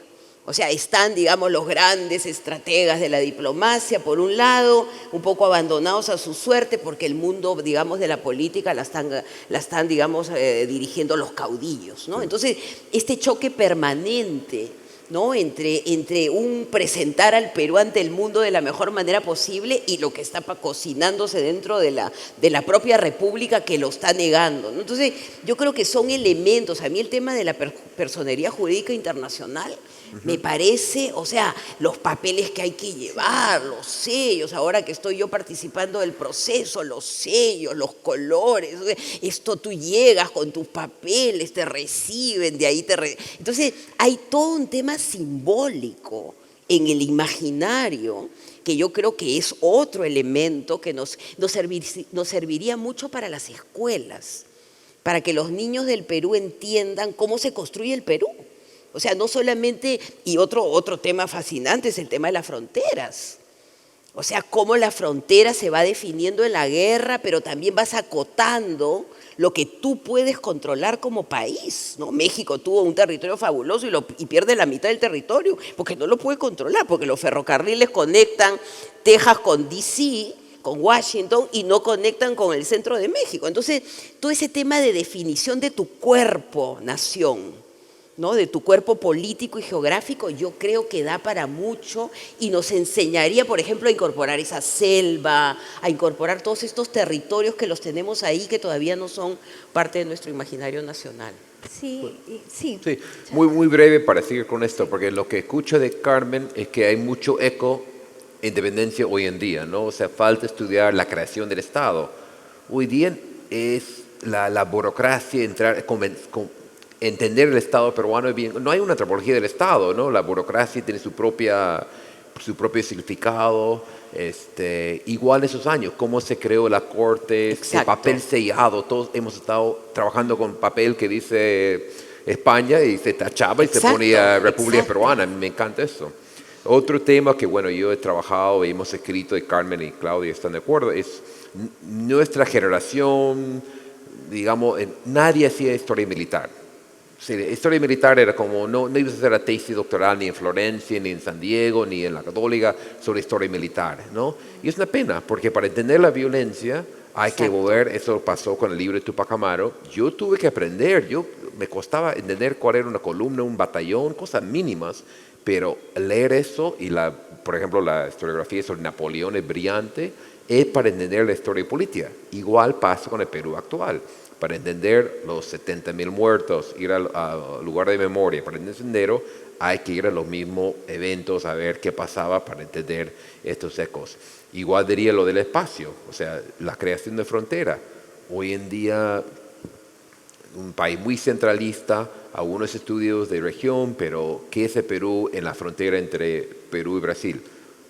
F: O sea, están, digamos, los grandes estrategas de la diplomacia, por un lado, un poco abandonados a su suerte, porque el mundo, digamos, de la política la están digamos, dirigiendo los caudillos, ¿no? Entonces, este choque permanente, ¿no? entre un presentar al Perú ante el mundo de la mejor manera posible y lo que está cocinándose dentro de la propia república que lo está negando, ¿no? Entonces, yo creo que son elementos. A mí el tema de la personería jurídica internacional me parece, o sea, los papeles que hay que llevar, los sellos, ahora que estoy yo participando del proceso, los sellos, los colores, esto tú llegas con tus papeles, te reciben, de ahí Entonces, hay todo un tema simbólico en el imaginario que yo creo que es otro elemento que nos serviría mucho para las escuelas, para que los niños del Perú entiendan cómo se construye el Perú. O sea, no solamente, y otro tema fascinante es el tema de las fronteras. O sea, cómo la frontera se va definiendo en la guerra, pero también vas acotando lo que tú puedes controlar como país, ¿no? México tuvo un territorio fabuloso y pierde la mitad del territorio porque no lo puede controlar, porque los ferrocarriles conectan Texas con DC, con Washington, y no conectan con el centro de México. Entonces, todo ese tema de definición de tu cuerpo, nación, ¿no? De tu cuerpo político y geográfico, yo creo que da para mucho y nos enseñaría, por ejemplo, a incorporar esa selva, a incorporar todos estos territorios que los tenemos ahí, que todavía no son parte de nuestro imaginario nacional.
D: Sí, sí.
E: Sí, muy breve para seguir con esto, porque lo que escucho de Carmen es que hay mucho eco independencia hoy en día, ¿no? O sea, falta estudiar la creación del Estado. Hoy día es la burocracia, entender el Estado peruano es bien. No hay una antropología del Estado, ¿no? La burocracia tiene su propio significado. Igual esos años, cómo se creó la Corte, el papel sellado. Todos hemos estado trabajando con papel que dice España y se tachaba y se ponía República Peruana. A mí me encanta eso. Otro tema que, bueno, yo he trabajado y hemos escrito, y Carmen y Claudia están de acuerdo, es nuestra generación, digamos, nadie hacía historia militar. Sí, la historia militar era como, no ibas a hacer la tesis doctoral ni en Florencia, ni en San Diego, ni en la Católica sobre historia militar, ¿no? Y es una pena, porque para entender la violencia hay que volver, eso pasó con el libro de Tupac Amaru, yo tuve que aprender, me costaba entender cuál era una columna, un batallón, cosas mínimas, pero leer eso y, por ejemplo, la historiografía sobre Napoleón es brillante, es para entender la historia política. Igual pasa con el Perú actual. Para entender los 70,000 muertos, ir al lugar de memoria, para entender, hay que ir a los mismos eventos a ver qué pasaba para entender estos ecos. Igual diría lo del espacio, o sea, la creación de frontera. Hoy en día, un país muy centralista, algunos estudios de región, pero ¿qué es el Perú en la frontera entre Perú y Brasil?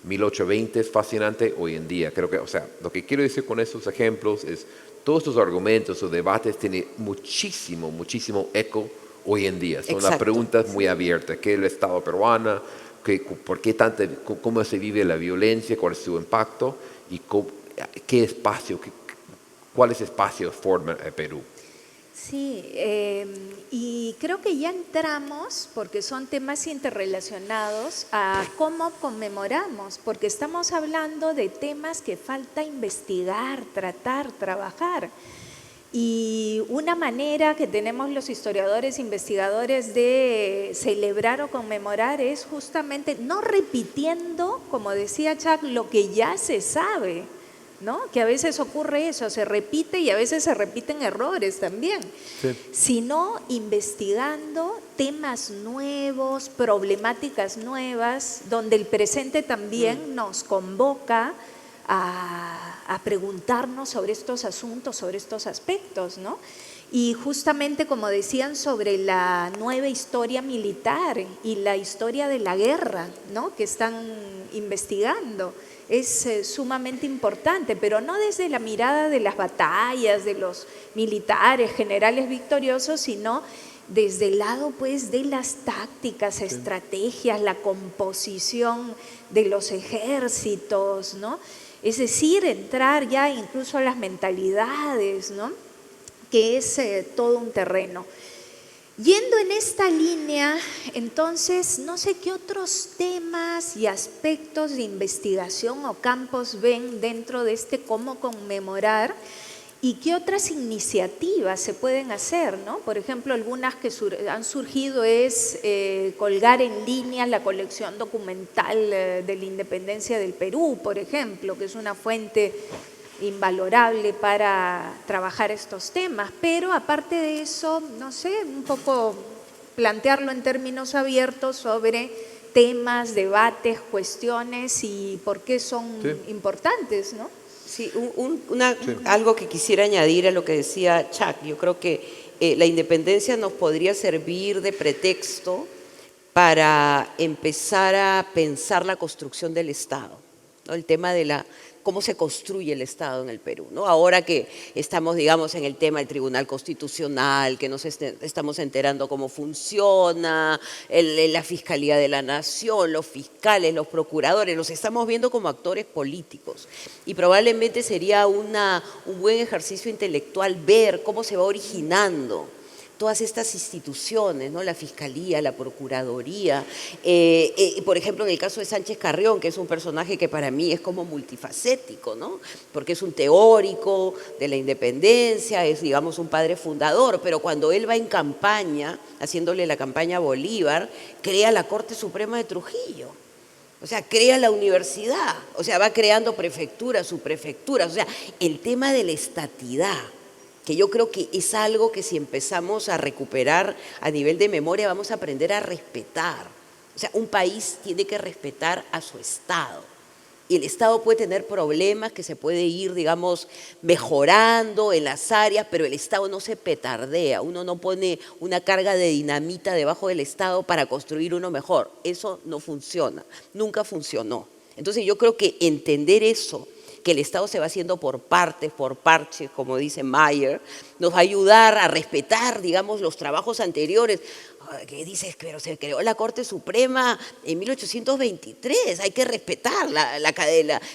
E: 1820 es fascinante hoy en día. Creo que, o sea, lo que quiero decir con estos ejemplos es todos estos argumentos o debates tienen muchísimo eco hoy en día. Son las preguntas muy abiertas. ¿Qué es el Estado peruano? ¿Por qué cómo se vive la violencia? ¿Cuál es su impacto? ¿Y qué espacio, cuáles espacios forman el Perú?
D: Sí, y creo que ya entramos, porque son temas interrelacionados, a cómo conmemoramos, porque estamos hablando de temas que falta investigar, tratar, trabajar. Y una manera que tenemos los historiadores, investigadores de celebrar o conmemorar es justamente no repitiendo, como decía Chuck, lo que ya se sabe, ¿no? Que a veces ocurre eso, se repite y a veces se repiten errores también, sino investigando temas nuevos, problemáticas nuevas, donde el presente también nos convoca a preguntarnos sobre estos asuntos, sobre estos aspectos, ¿no? Y justamente, como decían, sobre la nueva historia militar y la historia de la guerra, ¿no? Que están investigando. Es sumamente importante, pero no desde la mirada de las batallas, de los militares, generales victoriosos, sino desde el lado, pues, de las tácticas, estrategias, la composición de los ejércitos, ¿no? Es decir, entrar ya incluso a las mentalidades, ¿no? Que es todo un terreno. Yendo en esta línea, entonces, no sé qué otros temas y aspectos de investigación o campos ven dentro de este cómo conmemorar y qué otras iniciativas se pueden hacer, ¿no? Por ejemplo, algunas que han surgido es colgar en línea la colección documental de la independencia del Perú, por ejemplo, que es una fuente invalorable para trabajar estos temas, pero aparte de eso, no sé, un poco plantearlo en términos abiertos sobre temas, debates, cuestiones y por qué son importantes, ¿no?
F: Sí, algo que quisiera añadir a lo que decía Chuck, yo creo que la independencia nos podría servir de pretexto para empezar a pensar la construcción del Estado, ¿no? El tema de cómo se construye el Estado en el Perú, ¿no? Ahora que estamos, digamos, en el tema del Tribunal Constitucional, que nos estamos enterando cómo funciona, la Fiscalía de la Nación, los fiscales, los procuradores, los estamos viendo como actores políticos. Y probablemente sería un buen ejercicio intelectual ver cómo se va originando todas estas instituciones, ¿no? La Fiscalía, la Procuraduría, por ejemplo, en el caso de Sánchez Carrión, que es un personaje que para mí es como multifacético, ¿no? Porque es un teórico de la independencia, es, digamos, un padre fundador, pero cuando él va en campaña, haciéndole la campaña a Bolívar, crea la Corte Suprema de Trujillo. O sea, crea la universidad, o sea, va creando prefecturas, subprefecturas, o sea, el tema de la estatidad, que yo creo que es algo que si empezamos a recuperar a nivel de memoria vamos a aprender a respetar. O sea, un país tiene que respetar a su Estado. Y el Estado puede tener problemas que se puede ir, digamos, mejorando en las áreas, pero el Estado no se petardea. Uno no pone una carga de dinamita debajo del Estado para construir uno mejor. Eso no funciona, nunca funcionó. Entonces yo creo que entender eso, que el Estado se va haciendo por partes, por parches, como dice Mayer, nos va a ayudar a respetar, digamos, los trabajos anteriores. ¿Qué dices? Pero se creó la Corte Suprema en 1823, hay que respetar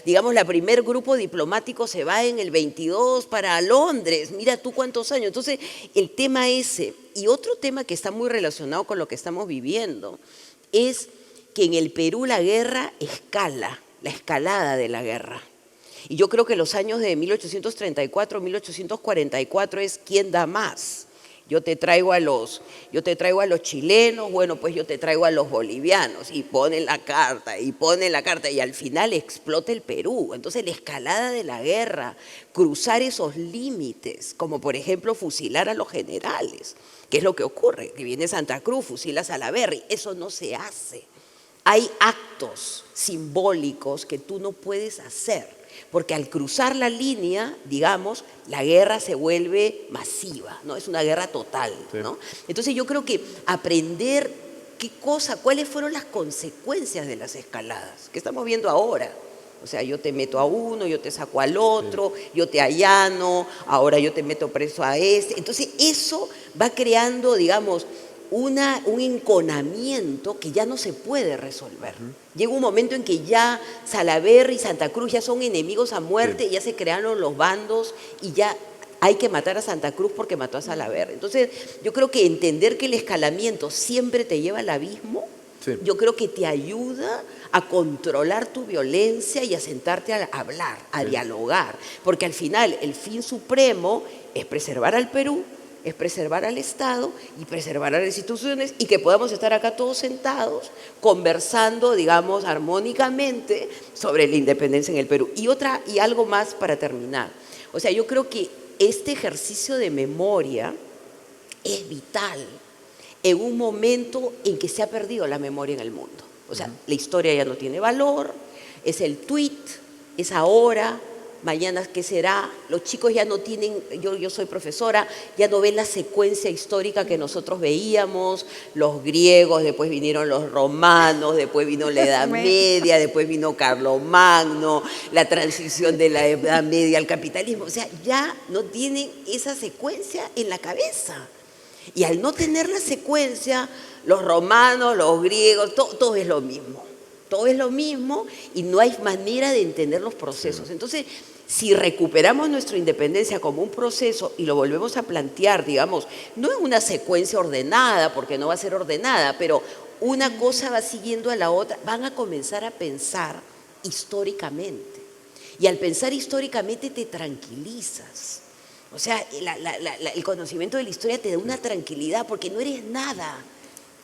F: digamos, la primer grupo diplomático se va en el 22 para Londres, mira tú cuántos años. Entonces, el tema ese, y otro tema que está muy relacionado con lo que estamos viviendo, es que en el Perú la guerra escala, la escalada de la guerra. Y yo creo que los años de 1834, 1844 es quién da más. Yo te traigo a los chilenos, bueno, pues yo te traigo a los bolivianos, y ponen la carta, y al final explota el Perú. Entonces la escalada de la guerra, cruzar esos límites, como por ejemplo fusilar a los generales, que es lo que ocurre, que viene Santa Cruz, fusila a Salaverry, eso no se hace. Hay actos simbólicos que tú no puedes hacer. Porque al cruzar la línea, digamos, la guerra se vuelve masiva, ¿no? Es una guerra total, ¿no? Entonces yo creo que aprender cuáles fueron las consecuencias de las escaladas que estamos viendo ahora. O sea, yo te meto a uno, yo te saco al otro, yo te allano, ahora yo te meto preso a este. Entonces eso va creando, digamos, un enconamiento que ya no se puede resolver. Llega un momento en que ya Salaverry y Santa Cruz ya son enemigos a muerte, ya se crearon los bandos y ya hay que matar a Santa Cruz porque mató a Salaverry. Entonces, yo creo que entender que el escalamiento siempre te lleva al abismo, yo creo que te ayuda a controlar tu violencia y a sentarte a hablar, a dialogar, porque al final el fin supremo es preservar al Perú, es preservar al Estado y preservar a las instituciones, y que podamos estar acá todos sentados conversando, digamos, armónicamente sobre la independencia en el Perú. Y algo más para terminar. O sea, yo creo que este ejercicio de memoria es vital en un momento en que se ha perdido la memoria en el mundo. O sea, la historia ya no tiene valor, es el tweet, es ahora. Mañana, ¿qué será? Los chicos ya no tienen, yo soy profesora, ya no ven la secuencia histórica que nosotros veíamos, los griegos, después vinieron los romanos, después vino la Edad Media, después vino Carlomagno, la transición de la Edad Media al capitalismo. O sea, ya no tienen esa secuencia en la cabeza. Y al no tener la secuencia, los romanos, los griegos, todo es lo mismo. todo es lo mismo y no hay manera de entender los procesos. Entonces, si recuperamos nuestra independencia como un proceso y lo volvemos a plantear, digamos, no en una secuencia ordenada, porque no va a ser ordenada, pero una cosa va siguiendo a la otra, van a comenzar a pensar históricamente. Y al pensar históricamente te tranquilizas. O sea, el conocimiento de la historia te da una tranquilidad porque no eres nada.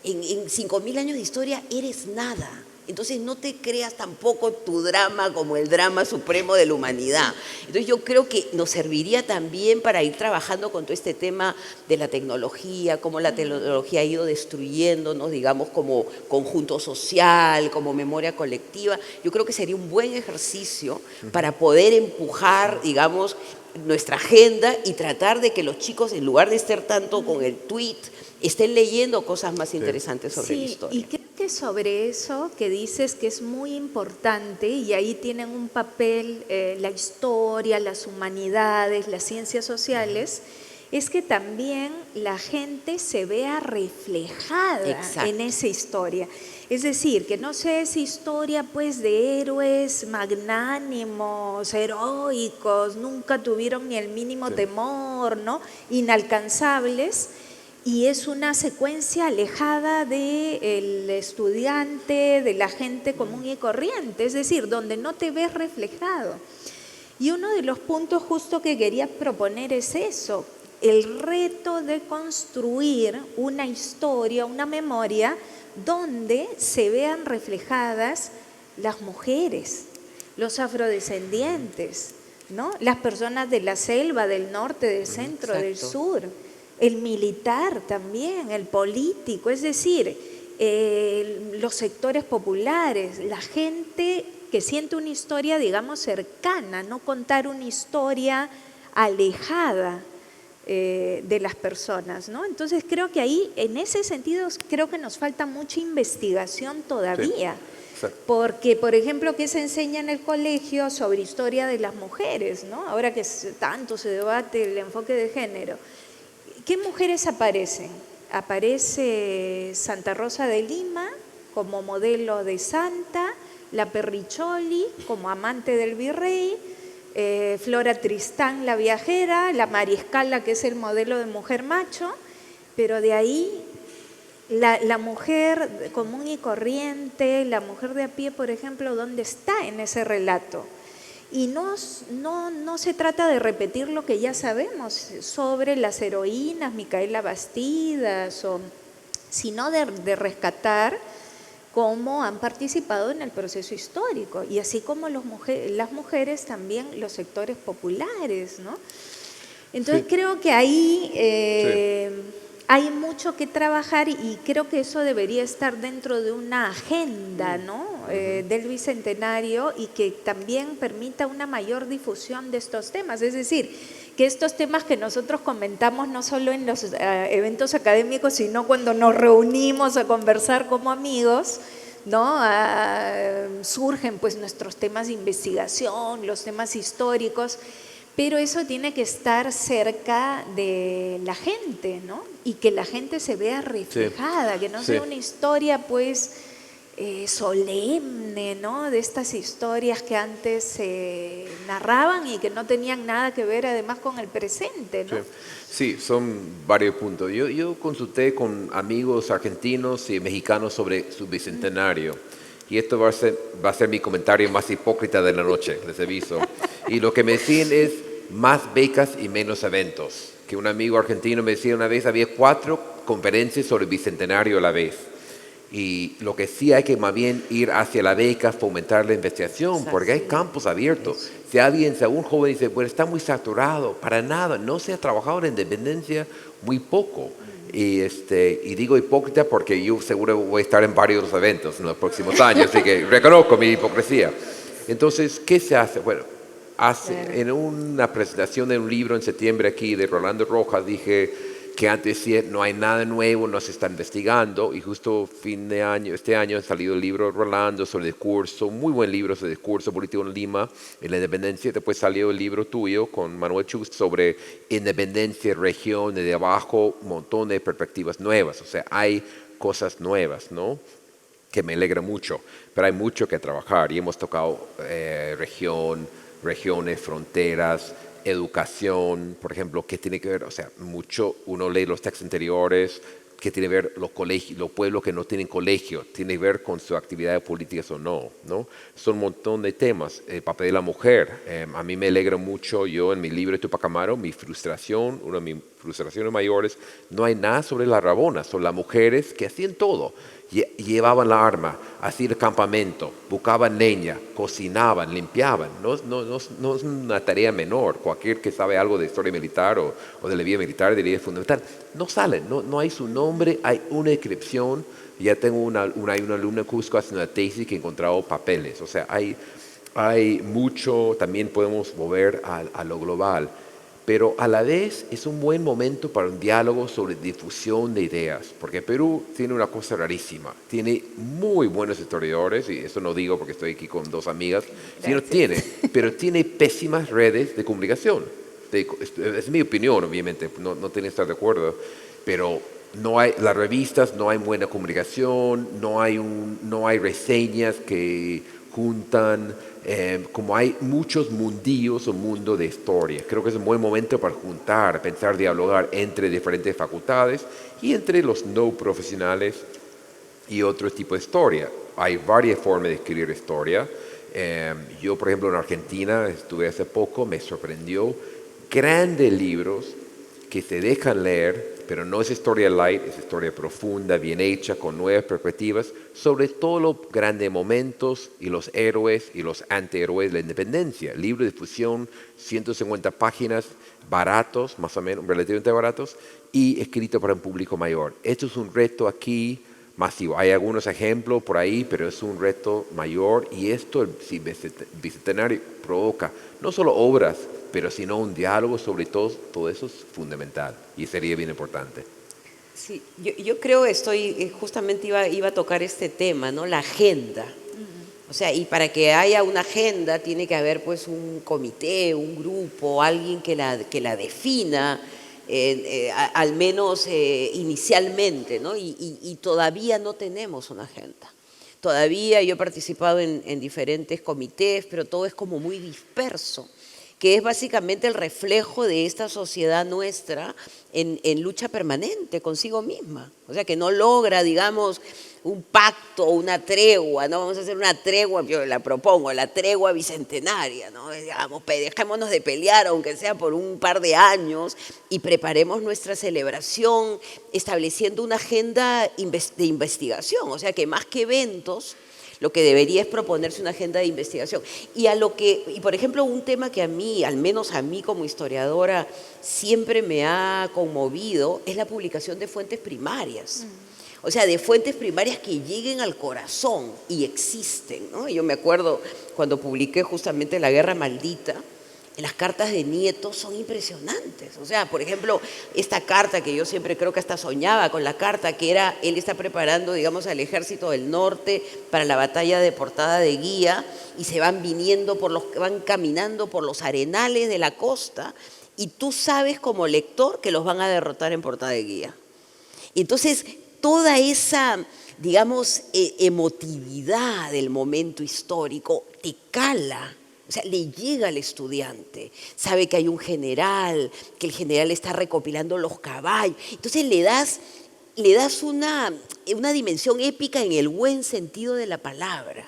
F: En 5.000 años de historia eres nada. Entonces no te creas tampoco tu drama como el drama supremo de la humanidad. Entonces yo creo que nos serviría también para ir trabajando con todo este tema de la tecnología, cómo la tecnología ha ido destruyéndonos, digamos, como conjunto social, como memoria colectiva. Yo creo que sería un buen ejercicio para poder empujar, digamos, nuestra agenda y tratar de que los chicos, en lugar de estar tanto con el tweet, estén leyendo cosas más interesantes sobre la historia.
D: Y creo que sobre eso que dices que es muy importante, y ahí tienen un papel la historia, las humanidades, las ciencias sociales, es que también la gente se vea reflejada en esa historia. Es decir, que no sea esa historia pues de héroes magnánimos, heroicos, nunca tuvieron ni el mínimo temor, ¿no? Inalcanzables. Y es una secuencia alejada del estudiante, de la gente común y corriente, es decir, donde no te ves reflejado. Y uno de los puntos justo que quería proponer es eso, el reto de construir una historia, una memoria, donde se vean reflejadas las mujeres, los afrodescendientes, ¿no? Las personas de la selva, del norte, del centro, del sur. El militar también, el político, es decir, los sectores populares, la gente que siente una historia, digamos, cercana, no contar una historia alejada de las personas, ¿no? Entonces creo que ahí, en ese sentido, creo que nos falta mucha investigación todavía. Sí. Porque, por ejemplo, ¿qué se enseña en el colegio sobre historia de las mujeres, ¿no? Ahora que tanto se debate el enfoque de género. ¿Qué mujeres aparecen? Aparece Santa Rosa de Lima como modelo de santa, la Perricholi como amante del virrey, Flora Tristán la viajera, la Mariscala que es el modelo de mujer macho, pero de ahí la mujer común y corriente, la mujer de a pie, por ejemplo, ¿dónde está en ese relato? Y no se trata de repetir lo que ya sabemos sobre las heroínas, Micaela Bastidas, sino de rescatar cómo han participado en el proceso histórico, y así como las mujeres también los sectores populares, ¿no? Entonces creo que ahí hay mucho que trabajar y creo que eso debería estar dentro de una agenda, ¿no? Del Bicentenario, y que también permita una mayor difusión de estos temas. Es decir, que estos temas que nosotros comentamos no solo en los eventos académicos, sino cuando nos reunimos a conversar como amigos, ¿no? Surgen pues nuestros temas de investigación, los temas históricos, pero eso tiene que estar cerca de la gente, ¿no? Y que la gente se vea reflejada, que no sea una historia pues solemne, ¿no? De estas historias que antes se narraban y que no tenían nada que ver además con el presente, ¿no?
E: Sí, son varios puntos. Yo consulté con amigos argentinos y mexicanos sobre su bicentenario. Y esto va a ser mi comentario más hipócrita de la noche, les aviso. Y lo que me decían es más becas y menos eventos. Que un amigo argentino me decía una vez, había 4 conferencias sobre el bicentenario a la vez. Y lo que sí hay que más bien ir hacia la beca, fomentar la investigación, porque hay campos abiertos. Si un joven dice, bueno, está muy saturado, para nada, no se ha trabajado en la independencia muy poco. Y digo hipócrita porque yo seguro voy a estar en varios eventos en los próximos años, así que reconozco mi hipocresía. Entonces, ¿qué se hace? Bueno, en una presentación de un libro en septiembre aquí de Rolando Rojas dije que antes decía no hay nada nuevo, no se está investigando, y justo este año ha salido el libro de Rolando sobre discurso, muy buen libro sobre discurso político en Lima, en la independencia. Después salió el libro tuyo con Manuel Chust sobre independencia, región, de abajo, un montón de perspectivas nuevas, o sea, hay cosas nuevas, ¿no? que me alegra mucho, pero hay mucho que trabajar y hemos tocado regiones, fronteras, educación, por ejemplo, que tiene que ver, o sea, mucho, uno lee los textos anteriores, que tiene que ver los colegios, los pueblos que no tienen colegio, tiene que ver con sus actividades políticas o no, ¿no? Son un montón de temas. El papel de la mujer, a mí me alegra mucho, yo en mi libro de Tupac Amaru, mi frustración, una de mis frustraciones mayores, no hay nada sobre las rabonas, son las mujeres que hacían todo. Llevaban la arma, hacían el campamento, buscaban leña, cocinaban, limpiaban. No es una tarea menor. Cualquier que sabe algo de historia militar o de la vida militar diría es fundamental. No salen, no hay su nombre, hay una inscripción. Ya tengo una alumna en Cusco haciendo una tesis que ha encontrado papeles. O sea, hay mucho, también podemos mover a lo global. Pero a la vez es un buen momento para un diálogo sobre difusión de ideas, porque Perú tiene una cosa rarísima, tiene muy buenos historiadores, y eso no digo porque estoy aquí con dos amigas, sino pero tiene pésimas redes de comunicación. Es mi opinión, obviamente, no tiene que estar de acuerdo, pero no hay, las revistas no hay buena comunicación, no hay reseñas que juntan, como hay muchos mundillos o mundo de historia. Creo que es un buen momento para juntar, pensar, dialogar entre diferentes facultades y entre los no profesionales y otro tipo de historia. Hay varias formas de escribir historia. Yo, por ejemplo, en Argentina estuve hace poco, me sorprendió grandes libros que se dejan leer, pero no es historia light, es historia profunda, bien hecha, con nuevas perspectivas, sobre todos los grandes momentos y los héroes y los antihéroes de la independencia. Libro de difusión, 150 páginas, baratos, más o menos, relativamente baratos, y escrito para un público mayor. Esto es un reto aquí masivo. Hay algunos ejemplos por ahí, pero es un reto mayor, y esto, el Bicentenario, provoca no solo obras, pero sino un diálogo sobre todo eso es fundamental y sería bien importante.
F: Sí, yo creo justamente iba a tocar este tema, ¿no? La agenda. O sea, y para que haya una agenda tiene que haber pues un comité, un grupo, alguien que la defina, al menos inicialmente, ¿no? Y todavía no tenemos una agenda. Todavía yo he participado en diferentes comités, pero todo es como muy disperso, que es básicamente el reflejo de esta sociedad nuestra en lucha permanente consigo misma. O sea, que no logra, digamos, un pacto, una tregua, ¿no? Vamos a hacer una tregua, yo la propongo, la tregua bicentenaria, ¿no? Digamos, dejémonos de pelear, aunque sea por un par de años, y preparemos nuestra celebración estableciendo una agenda de investigación. O sea, que más que eventos, lo que debería es proponerse una agenda de investigación. Y por ejemplo, un tema que a mí, al menos a mí como historiadora, siempre me ha conmovido es la publicación de fuentes primarias. O sea, de fuentes primarias que lleguen al corazón y existen, ¿no? Yo me acuerdo cuando publiqué justamente La Guerra Maldita, las cartas de Nieto son impresionantes. O sea, por ejemplo, esta carta que yo siempre creo que hasta soñaba con la carta, que era, él está preparando, digamos, al ejército del norte para la batalla de Portada de Guía, y se van van caminando por los arenales de la costa, y tú sabes como lector que los van a derrotar en Portada de Guía. Y entonces, toda esa, digamos, emotividad del momento histórico te cala. O sea, le llega al estudiante, sabe que hay un general, que el general está recopilando los caballos. Entonces le das una dimensión épica en el buen sentido de la palabra.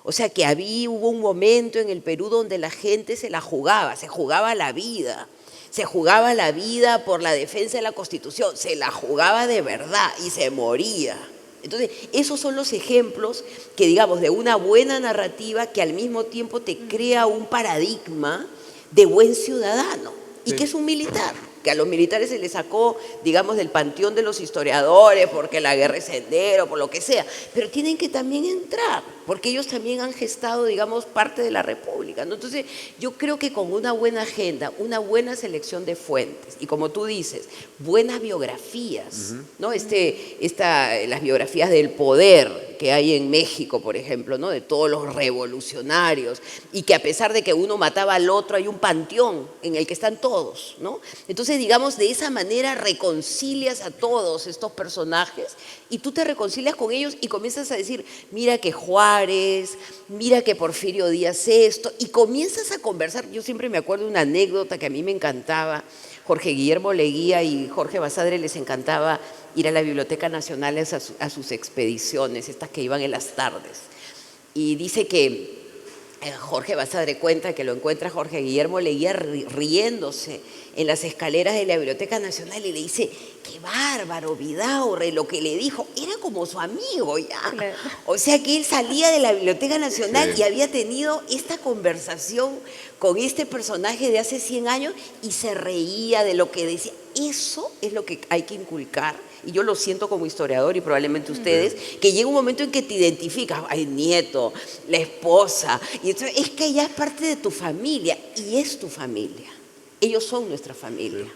F: O sea, que hubo un momento en el Perú donde la gente se jugaba la vida. Se jugaba la vida por la defensa de la Constitución, se la jugaba de verdad y se moría. Entonces, esos son los ejemplos que, digamos, de una buena narrativa que al mismo tiempo te crea un paradigma de buen ciudadano. ¿Y qué es un militar? Que a los militares se les sacó, digamos, del panteón de los historiadores porque la guerra es sendero, por lo que sea. Pero tienen que también entrar, porque ellos también han gestado, digamos, parte de la República, ¿no? Entonces, yo creo que con una buena agenda, una buena selección de fuentes, y como tú dices, buenas biografías, ¿no? Las biografías del poder, que hay en México, por ejemplo, ¿no? De todos los revolucionarios, y que a pesar de que uno mataba al otro, hay un panteón en el que están todos, ¿no? Entonces, digamos, de esa manera reconcilias a todos estos personajes y tú te reconcilias con ellos y comienzas a decir, mira que Juárez, mira que Porfirio Díaz esto, y comienzas a conversar. Yo siempre me acuerdo de una anécdota que a mí me encantaba. Jorge Guillermo Leguía y Jorge Basadre les encantaba ir a la Biblioteca Nacional a sus expediciones, estas que iban en las tardes. Y dice que Jorge Basadre cuenta que lo encuentra Jorge Guillermo Leguía riéndose en las escaleras de la Biblioteca Nacional y le dice, qué bárbaro, Vidaurre, lo que le dijo, era como su amigo ya. Claro. O sea que él salía de la Biblioteca Nacional y había tenido esta conversación con este personaje de hace 100 años y se reía de lo que decía. Eso es lo que hay que inculcar. Y yo lo siento como historiador y probablemente ustedes, que llega un momento en que te identificas, el nieto, la esposa, y entonces es que ya es parte de tu familia y es tu familia. Ellos son nuestra familia.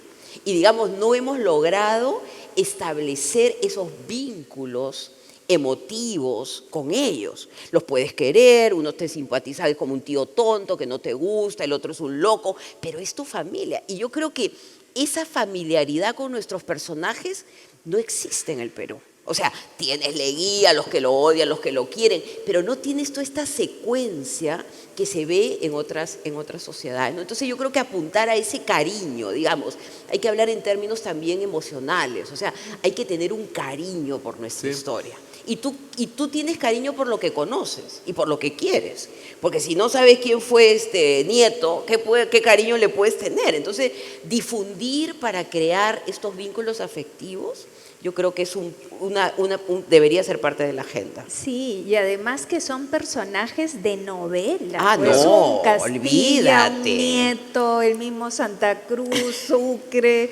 F: Y digamos, no hemos logrado establecer esos vínculos emotivos con ellos. Los puedes querer, uno te simpatiza como un tío tonto que no te gusta, el otro es un loco, pero es tu familia. Y yo creo que esa familiaridad con nuestros personajes no existe en el Perú. O sea, tienes Leguía, los que lo odian, los que lo quieren, pero no tienes toda esta secuencia que se ve en otras sociedades, ¿no? Entonces yo creo que apuntar a ese cariño, digamos, hay que hablar en términos también emocionales, o sea, hay que tener un cariño por nuestra historia. Y tú tienes cariño por lo que conoces y por lo que quieres, porque si no sabes quién fue este nieto, ¿qué cariño le puedes tener? Entonces, difundir para crear estos vínculos afectivos, yo creo que es debería ser parte de la agenda.
D: Sí, y además que son personajes de novela.
F: Ah,
D: pues
F: no,
D: un Castilla,
F: olvídate.
D: Un Nieto, el mismo Santa Cruz, Sucre.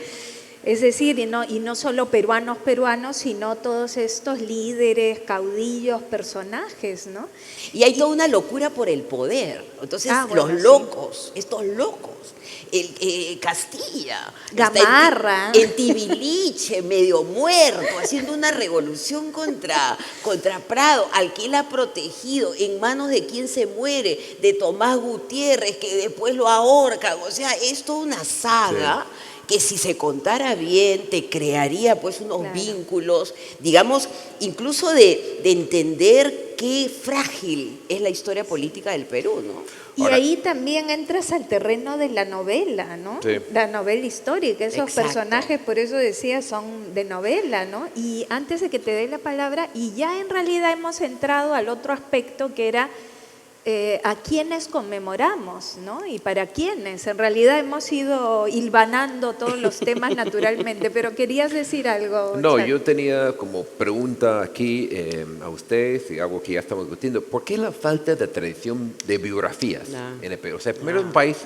D: Es decir, y no solo peruanos, sino todos estos líderes, caudillos, personajes, ¿no?
F: Y hay toda una locura por el poder. Entonces,
D: bueno,
F: los locos, estos locos, Castilla,
D: Gamarra,
F: en Tibiliche, medio muerto, haciendo una revolución contra Prado, al que él ha protegido, en manos de quien se muere, de Tomás Gutiérrez, que después lo ahorcan. O sea, es toda una saga. Sí. Que si se contara bien, te crearía pues unos vínculos, digamos, incluso de entender qué frágil es la historia política del Perú, ¿no?
D: Y ahora, ahí también entras al terreno de la novela, ¿no? Sí. La novela histórica, esos personajes, por eso decía, son de novela, ¿no? Y antes de que te dé la palabra, y ya en realidad hemos entrado al otro aspecto que era a quiénes conmemoramos, ¿no? Y para quiénes. En realidad hemos ido hilvanando todos los temas naturalmente, pero querías decir algo.
E: No,
D: Chad.
E: yo tenía como pregunta aquí a ustedes, y algo que ya estamos discutiendo, ¿por qué la falta de tradición de biografías en el Perú? O sea, primero es un país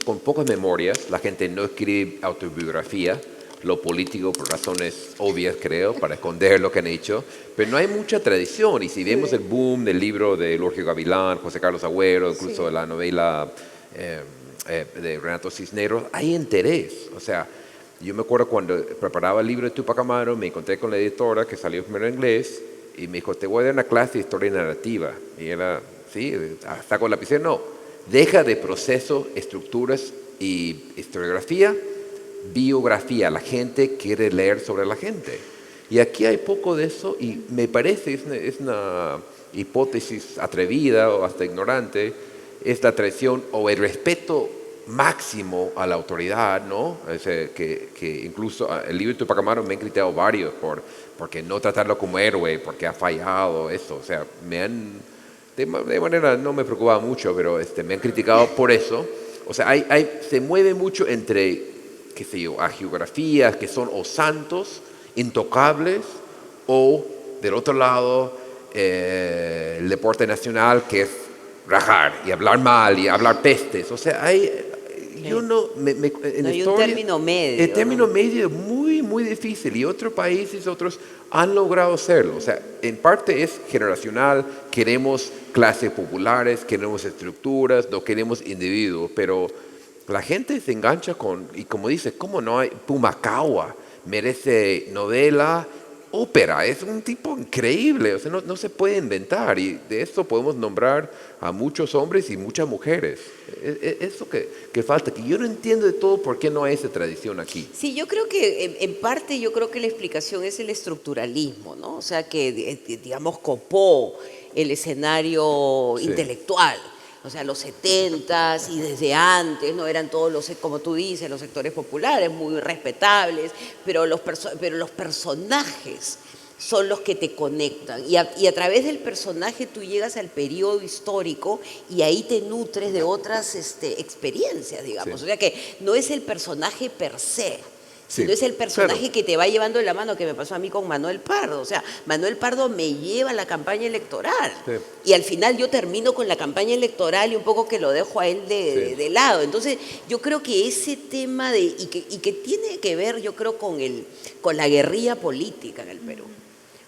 E: con pocas memorias, la gente no escribe autobiografía, lo político por razones obvias, creo, para esconder lo que han hecho, pero no hay mucha tradición. Y si vemos el boom del libro de Lorgio Gavilán, José Carlos Agüero, incluso de la novela de Renato Cisneros, hay interés. O sea, yo me acuerdo cuando preparaba el libro de Tupac Amaru, me encontré con la editora que salió primero en inglés y me dijo, te voy a dar una clase de historia narrativa. Y era, sí, saco el lapicero, no, deja de proceso, estructuras y historiografía, biografía, la gente quiere leer sobre la gente. Y aquí hay poco de eso y me parece, es una hipótesis atrevida o hasta ignorante, es la tradición o el respeto máximo a la autoridad, ¿no? Que incluso el libro de Tupac Amaru me han criticado varios porque no tratarlo como héroe, porque ha fallado, eso. O sea, de manera no me preocupaba mucho, pero me han criticado por eso. O sea, se mueve mucho entre, qué sé yo, hagiografías que son o santos, intocables, o del otro lado, el deporte nacional que es rajar y hablar mal y hablar pestes. O sea, yo no... en
F: hay
E: historia,
F: un término medio.
E: El término medio es muy, muy difícil y otros países, otros han logrado hacerlo. O sea, en parte es generacional, queremos clases populares, queremos estructuras, no queremos individuos, pero la gente se engancha y como dice, ¿cómo no hay? Pumacahua merece novela ópera, es un tipo increíble, o sea, no se puede inventar, y de esto podemos nombrar a muchos hombres y muchas mujeres. Eso que falta, que yo no entiendo de todo por qué no hay esa tradición aquí.
F: Sí, yo creo que en parte yo creo que la explicación es el estructuralismo, ¿no? O sea, que digamos copó el escenario intelectual. O sea, los 70s y desde antes, ¿no? Eran todos los, como tú dices, los sectores populares muy respetables, pero los personajes son los que te conectan. Y a través del personaje tú llegas al periodo histórico y ahí te nutres de otras experiencias, digamos.
E: Sí.
F: O sea que no es el personaje per se, sino
E: Sí,
F: es el personaje
E: claro.
F: que te va llevando de la mano, que me pasó a mí con Manuel Pardo. O sea, Manuel Pardo me lleva a la campaña electoral.
E: Sí.
F: Y al final yo termino con la campaña electoral y un poco que lo dejo a él de lado. Entonces, yo creo que ese tema y que tiene que ver, yo creo, con la guerrilla política en el Perú.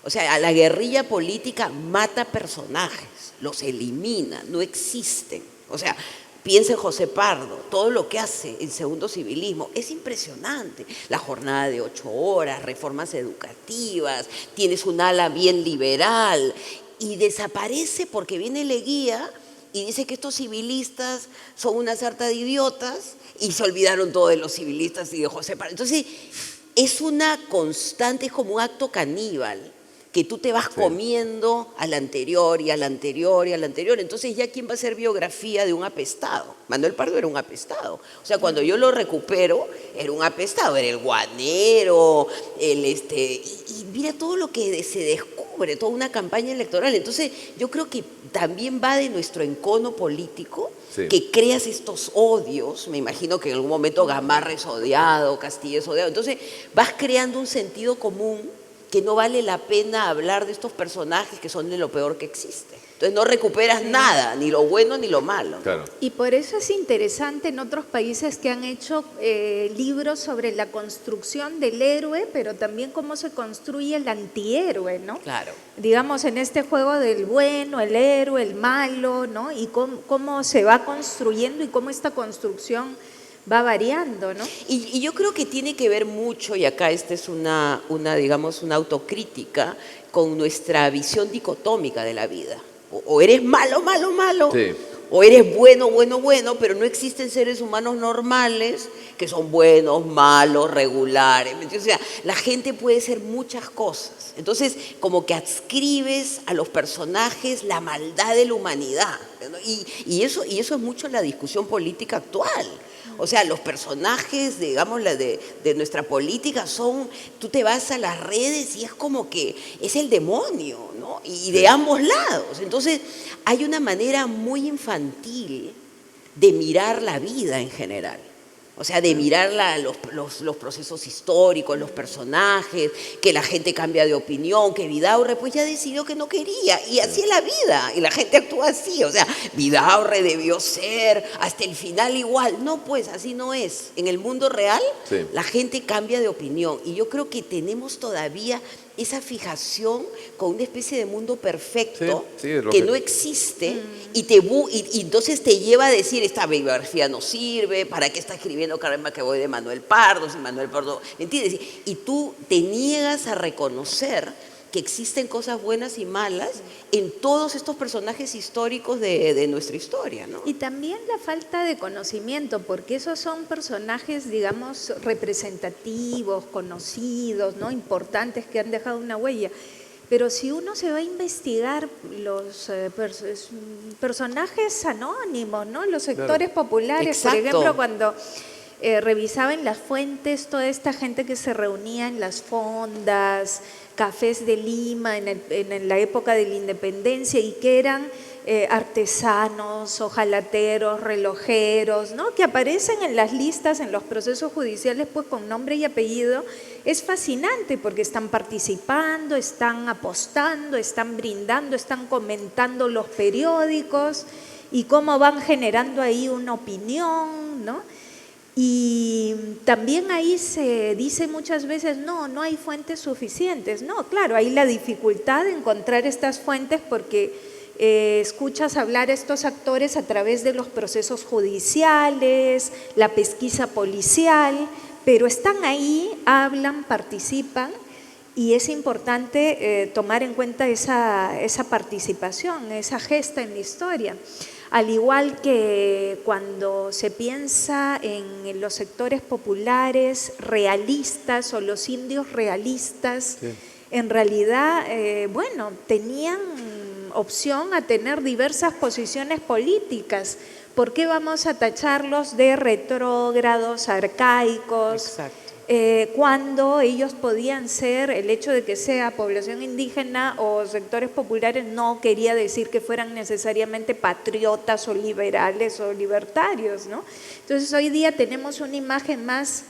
F: O sea, a la guerrilla política mata personajes, los elimina, no existen. O sea, piensa en José Pardo, todo lo que hace el segundo civilismo es impresionante. La jornada de 8 horas, reformas educativas, tienes un ala bien liberal y desaparece porque viene Leguía y dice que estos civilistas son una sarta de idiotas y se olvidaron todos de los civilistas y de José Pardo. Entonces, es una constante, es como un acto caníbal, que tú te vas comiendo al anterior y al anterior y al anterior. Entonces, ¿ya quién va a hacer biografía de un apestado? Manuel Pardo era un apestado. O sea, cuando yo lo recupero, era un apestado, era el guanero, y mira todo lo que se descubre, toda una campaña electoral. Entonces, yo creo que también va de nuestro encono político, que creas estos odios. Me imagino que en algún momento Gamarra es odiado, Castillo es odiado. Entonces, vas creando un sentido común que no vale la pena hablar de estos personajes que son de lo peor que existe. Entonces no recuperas nada, ni lo bueno ni lo malo.
E: Claro.
D: Y por eso es interesante en otros países que han hecho libros sobre la construcción del héroe, pero también cómo se construye el antihéroe, ¿no?
F: Claro.
D: Digamos, en este juego del bueno, el héroe, el malo, ¿no? Y cómo se va construyendo y cómo esta construcción va variando, ¿no?
F: Y yo creo que tiene que ver mucho, y acá esta es digamos, una autocrítica con nuestra visión dicotómica de la vida. O eres malo, malo, malo, o eres bueno, bueno, bueno, pero no existen seres humanos normales que son buenos, malos, regulares. O sea, la gente puede ser muchas cosas. Entonces, como que adscribes a los personajes la maldad de la humanidad, ¿no? Y eso es mucho la discusión política actual. O sea, los personajes, digamos, de nuestra política tú te vas a las redes y es como que es el demonio, ¿no? Y de ambos lados. Entonces, hay una manera muy infantil de mirar la vida en general. O sea, de mirar los procesos históricos, los personajes, que la gente cambia de opinión, que Vidaurre pues ya decidió que no quería, y así es la vida, y la gente actúa así. O sea, Vidaurre debió ser hasta el final igual. No, pues así no es. En el mundo real, la gente cambia de opinión, y yo creo que tenemos todavía esa fijación con una especie de mundo perfecto que no existe y entonces te lleva a decir, esta biografía no sirve, ¿para qué está escribiendo Carmen McEvoy de Manuel Pardo? Si Manuel Pardo, ¿me entiendes? Y tú te niegas a reconocer que existen cosas buenas y malas en todos estos personajes históricos de nuestra historia, ¿no?
D: Y también la falta de conocimiento, porque esos son personajes, digamos, representativos, conocidos, ¿no? Importantes, que han dejado una huella. Pero si uno se va a investigar los personajes anónimos, ¿no? Los sectores populares,
F: Exacto.
D: por ejemplo, cuando revisaba en las fuentes toda esta gente que se reunía en las fondas, cafés de Lima, en la época de la independencia, y que eran artesanos, hojalateros, relojeros, ¿no? Que aparecen en las listas, en los procesos judiciales, pues con nombre y apellido. Es fascinante porque están participando, están apostando, están brindando, están comentando los periódicos y cómo van generando ahí una opinión, ¿no? Y también ahí se dice muchas veces, no hay fuentes suficientes. No, claro, hay la dificultad de encontrar estas fuentes porque escuchas hablar a estos actores a través de los procesos judiciales, la pesquisa policial, pero están ahí, hablan, participan y es importante tomar en cuenta esa participación, esa gesta en la historia. Al igual que cuando se piensa en los sectores populares realistas o los indios realistas, sí, en realidad, bueno, tenían opción a tener diversas posiciones políticas. ¿Por qué vamos a tacharlos de retrógrados, arcaicos? Exacto. Cuando ellos podían ser, el hecho de que sea población indígena o sectores populares no quería decir que fueran necesariamente patriotas o liberales o libertarios, ¿no? Entonces hoy día tenemos una imagen más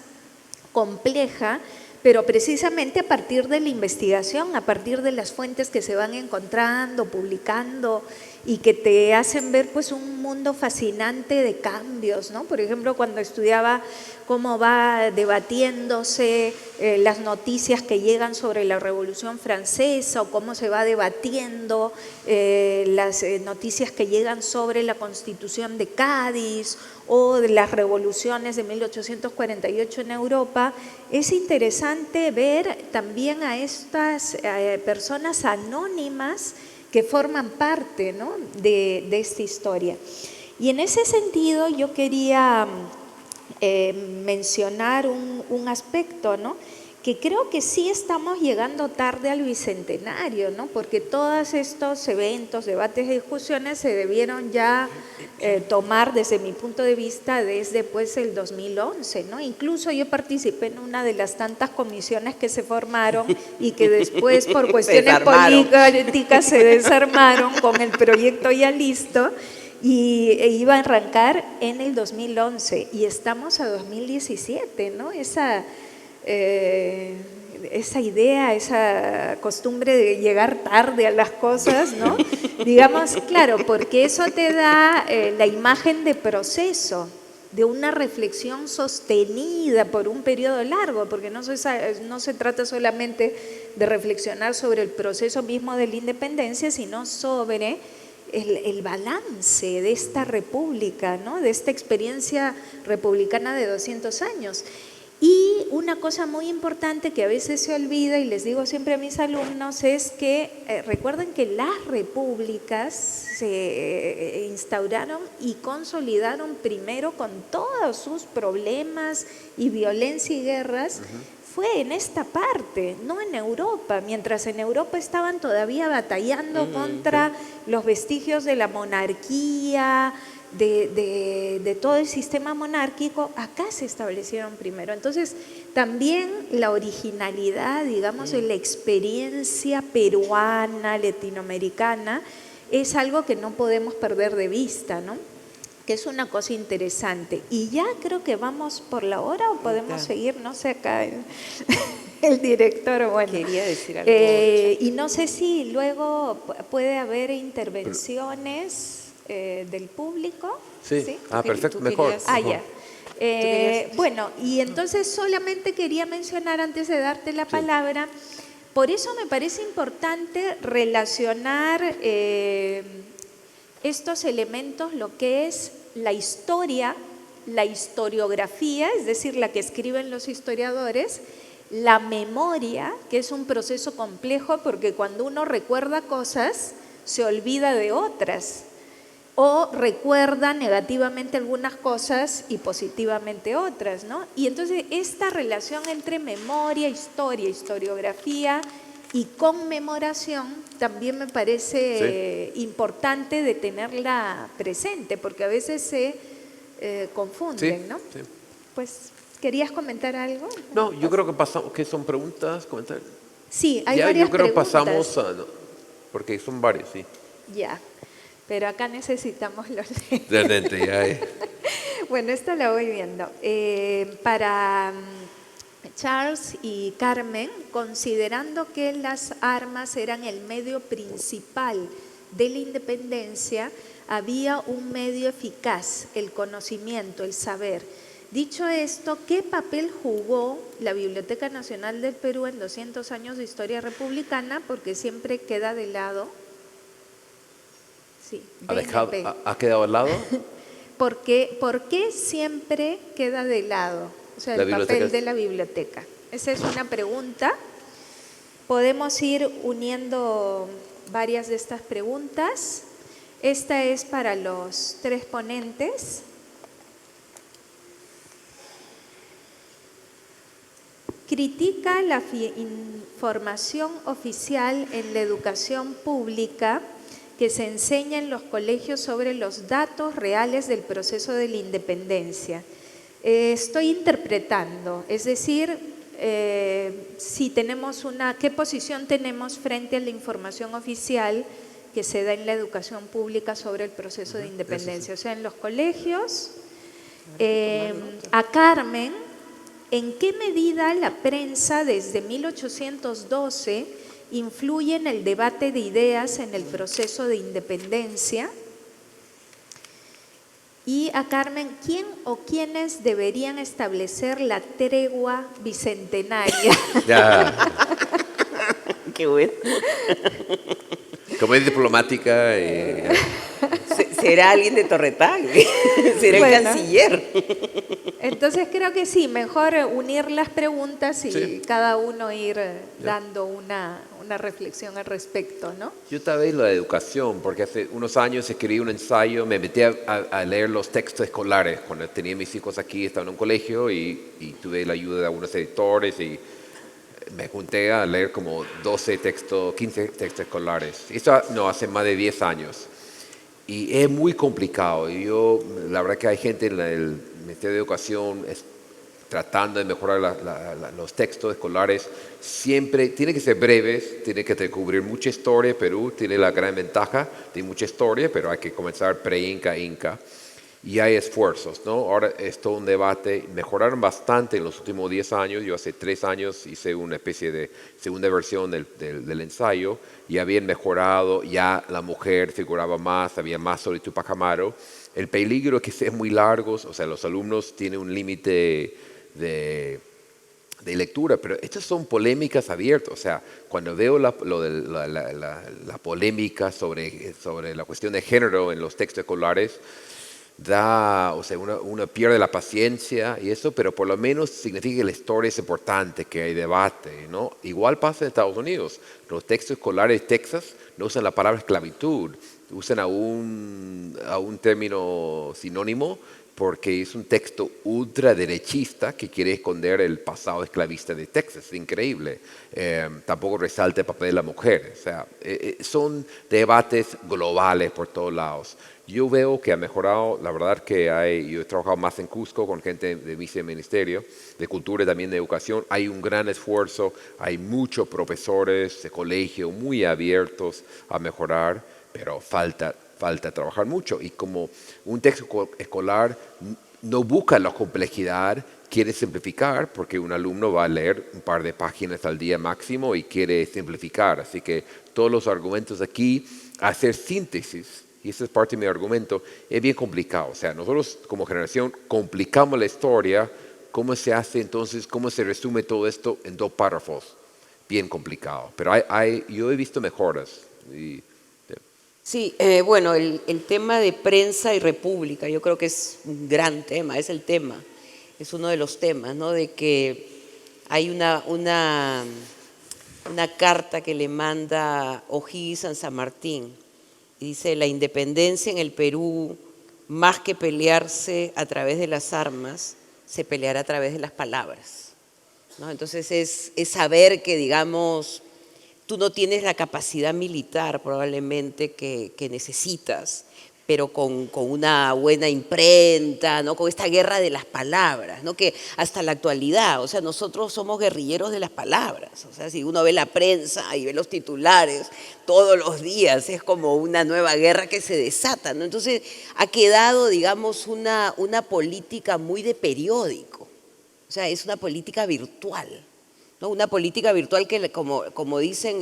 D: compleja, pero precisamente a partir de la investigación, a partir de las fuentes que se van encontrando, publicando y que te hacen ver pues un mundo fascinante de cambios, ¿no? Por ejemplo, cuando estudiaba cómo va debatiéndose las noticias que llegan sobre la Revolución Francesa o cómo se va debatiendo las noticias que llegan sobre la Constitución de Cádiz o de las revoluciones de 1848 en Europa, es interesante ver también a estas personas anónimas que forman parte, ¿no?, de esta historia. Y en ese sentido yo quería mencionar un aspecto, ¿no?, que creo que sí estamos llegando tarde al Bicentenario, ¿no?, porque todos estos eventos, debates y discusiones se debieron ya tomar desde mi punto de vista desde pues el 2011, ¿no? Incluso yo participé en una de las tantas comisiones que se formaron y que después por cuestiones políticas se desarmaron con el proyecto ya listo y iba a arrancar en el 2011 y estamos a 2017, ¿no? Esa idea, esa costumbre de llegar tarde a las cosas, ¿no? Digamos, claro, porque eso te da la imagen de proceso, de una reflexión sostenida por un periodo largo, porque no se trata solamente de reflexionar sobre el proceso mismo de la independencia, sino sobre el balance de esta república, ¿no?, de esta experiencia republicana de 200 años. Y una cosa muy importante que a veces se olvida y les digo siempre a mis alumnos es que recuerden que las repúblicas se instauraron y consolidaron primero con todos sus problemas y violencia y guerras. Fue en esta parte, no en Europa, mientras en Europa estaban todavía batallando contra los vestigios de la monarquía, de todo el sistema monárquico, acá se establecieron primero. Entonces, también la originalidad, digamos, de la experiencia peruana, latinoamericana, es algo que no podemos perder de vista, ¿no?, que es una cosa interesante. Y ya creo que vamos por la hora o podemos seguir, no sé, acá el director, bueno. Quería decir algo. Y no sé si luego puede haber intervenciones del público.
E: Sí, ¿sí? Perfecto, mejor.
D: Ya. Bueno, y entonces solamente quería mencionar antes de darte la palabra, por eso me parece importante relacionar estos elementos, lo que es la historia, la historiografía, es decir, la que escriben los historiadores, la memoria, que es un proceso complejo porque cuando uno recuerda cosas, se olvida de otras, o recuerda negativamente algunas cosas y positivamente otras, ¿no? Y entonces esta relación entre memoria, historia, historiografía y conmemoración también me parece importante de tenerla presente, porque a veces se confunden, ¿no? Sí. Pues, ¿querías comentar algo?
E: No, yo creo que pasamos, ¿qué son preguntas, comentarios?
D: Sí, hay varias preguntas.
E: Yo creo que pasamos a, porque son varios, sí.
D: Ya, pero acá necesitamos los lentes.
E: De lente, ya.
D: Bueno, esta la voy viendo. Para Charles y Carmen, considerando que las armas eran el medio principal de la independencia, había un medio eficaz, el conocimiento, el saber. Dicho esto, ¿qué papel jugó la Biblioteca Nacional del Perú en 200 años de historia republicana? Porque siempre queda de lado. Sí,
E: ¿Ha quedado al lado?
D: ¿Por qué siempre queda de lado? O sea, el papel de la biblioteca. Esa es una pregunta. Podemos ir uniendo varias de estas preguntas. Esta es para los 3 ponentes. Critica la información oficial en la educación pública que se enseña en los colegios sobre los datos reales del proceso de la independencia. Estoy interpretando, es decir, si tenemos ¿qué posición tenemos frente a la información oficial que se da en la educación pública sobre el proceso de independencia? O sea, en los colegios, a Carmen, ¿en qué medida la prensa desde 1812 influye en el debate de ideas en el proceso de independencia? Y a Carmen, ¿quién o quiénes deberían establecer la tregua bicentenaria?
E: Ya,
F: Qué bueno.
E: como es diplomática,
F: ¿Será alguien de Torretán? ¿Será
D: Bueno.
F: el canciller?
D: Entonces creo que sí, mejor unir las preguntas y
E: Sí.
D: cada uno ir dando una reflexión al respecto, ¿no?
E: yo tal vez la educación, porque hace unos años escribí un ensayo, me metí a leer los textos escolares. Cuando tenía mis hijos aquí, estaba en un colegio y tuve la ayuda de algunos editores y me junté a leer como 15 textos escolares. Eso no, hace más de 10 años. Y es muy complicado. Y la verdad que hay gente en el Ministerio de Educación tratando de mejorar los textos escolares. Siempre tiene que ser breves, tiene que cubrir mucha historia. Perú tiene la gran ventaja de mucha historia, pero hay que comenzar pre-Inca, Inca. Y hay esfuerzos, ¿no? Ahora es todo un debate. Mejoraron bastante en los últimos 10 años. Yo hace 3 años hice una especie de segunda versión del ensayo y habían mejorado. Ya la mujer figuraba más, había más sobre Tupac Amaru. El peligro es que sean muy largos, o sea, los alumnos tienen un límite de lectura, pero estas son polémicas abiertas. O sea, cuando veo la polémica sobre la cuestión de género en los textos escolares, o sea, uno pierde la paciencia y eso, pero por lo menos significa que la historia es importante, que hay debate, ¿no? Igual pasa en Estados Unidos. Los textos escolares de Texas no usan la palabra esclavitud, usan a un término sinónimo porque es un texto ultraderechista que quiere esconder el pasado esclavista de Texas. Es increíble. Tampoco resalta el papel de la mujer. O sea, son debates globales por todos lados. Yo veo que ha mejorado, la verdad que yo he trabajado más en Cusco con gente de viceministerio, de cultura y también de educación. Hay un gran esfuerzo, hay muchos profesores de colegio muy abiertos a mejorar, pero falta trabajar mucho. Y como un texto escolar no busca la complejidad, quiere simplificar, porque un alumno va a leer un par de páginas al día máximo y quiere simplificar. Así que todos los argumentos aquí, hacer síntesis, y ese es parte de mi argumento, es bien complicado. O sea, nosotros como generación complicamos la historia. ¿Cómo se hace entonces? ¿Cómo se resume todo esto en 2 párrafos? Bien complicado. Pero yo he visto mejoras.
F: Sí, bueno, el tema de prensa y república, yo creo que es un gran tema, es el tema, es uno de los temas, ¿no? De que hay una carta que le manda O'Higgins a San Martín. Y dice, la independencia en el Perú, más que pelearse a través de las armas, se peleará a través de las palabras, ¿no? Entonces es saber que, digamos, tú no tienes la capacidad militar probablemente que necesitas, pero con una buena imprenta, ¿no? Con esta guerra de las palabras, ¿no? Que hasta la actualidad, o sea, nosotros somos guerrilleros de las palabras. O sea, si uno ve la prensa y ve los titulares todos los días, es como una nueva guerra que se desata, ¿no? Entonces ha quedado, digamos, una política muy de periódico. O sea, es una política virtual, ¿no? Una política virtual que, como dicen,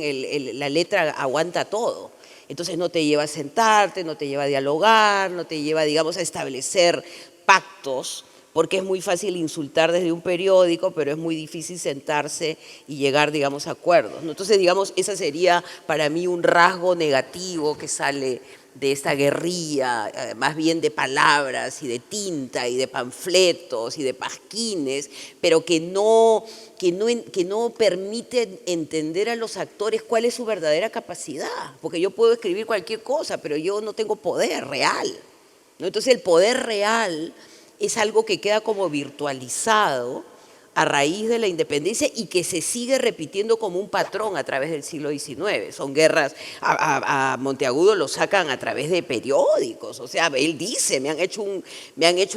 F: la letra aguanta todo. Entonces no te lleva a sentarte, no te lleva a dialogar, no te lleva, digamos, a establecer pactos, porque es muy fácil insultar desde un periódico, pero es muy difícil sentarse y llegar, digamos, a acuerdos, ¿no? Entonces, digamos, ese sería para mí un rasgo negativo que sale de esta guerrilla, más bien de palabras y de tinta y de panfletos y de pasquines, pero que no permite entender a los actores cuál es su verdadera capacidad, porque yo puedo escribir cualquier cosa, pero yo no tengo poder real, ¿no? Entonces el poder real es algo que queda como virtualizado a raíz de la independencia y que se sigue repitiendo como un patrón a través del siglo XIX. Son guerras, a Monteagudo lo sacan a través de periódicos, o sea, él dice, me han hecho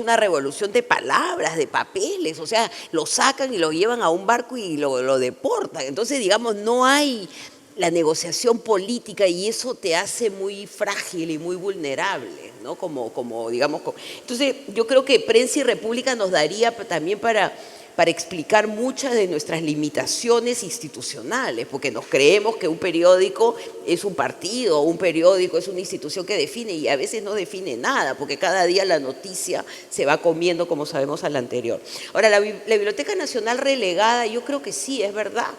F: una revolución de palabras, de papeles, o sea, lo sacan y lo llevan a un barco y lo deportan. Entonces, digamos, no hay la negociación política y eso te hace muy frágil y muy vulnerable, ¿no? Entonces, yo creo que Prensa y República nos daría también para explicar muchas de nuestras limitaciones institucionales, porque nos creemos que un periódico es un partido, un periódico es una institución que define y a veces no define nada, porque cada día la noticia se va comiendo, como sabemos, a la anterior. Ahora, la Biblioteca Nacional relegada, yo creo que sí, es verdad.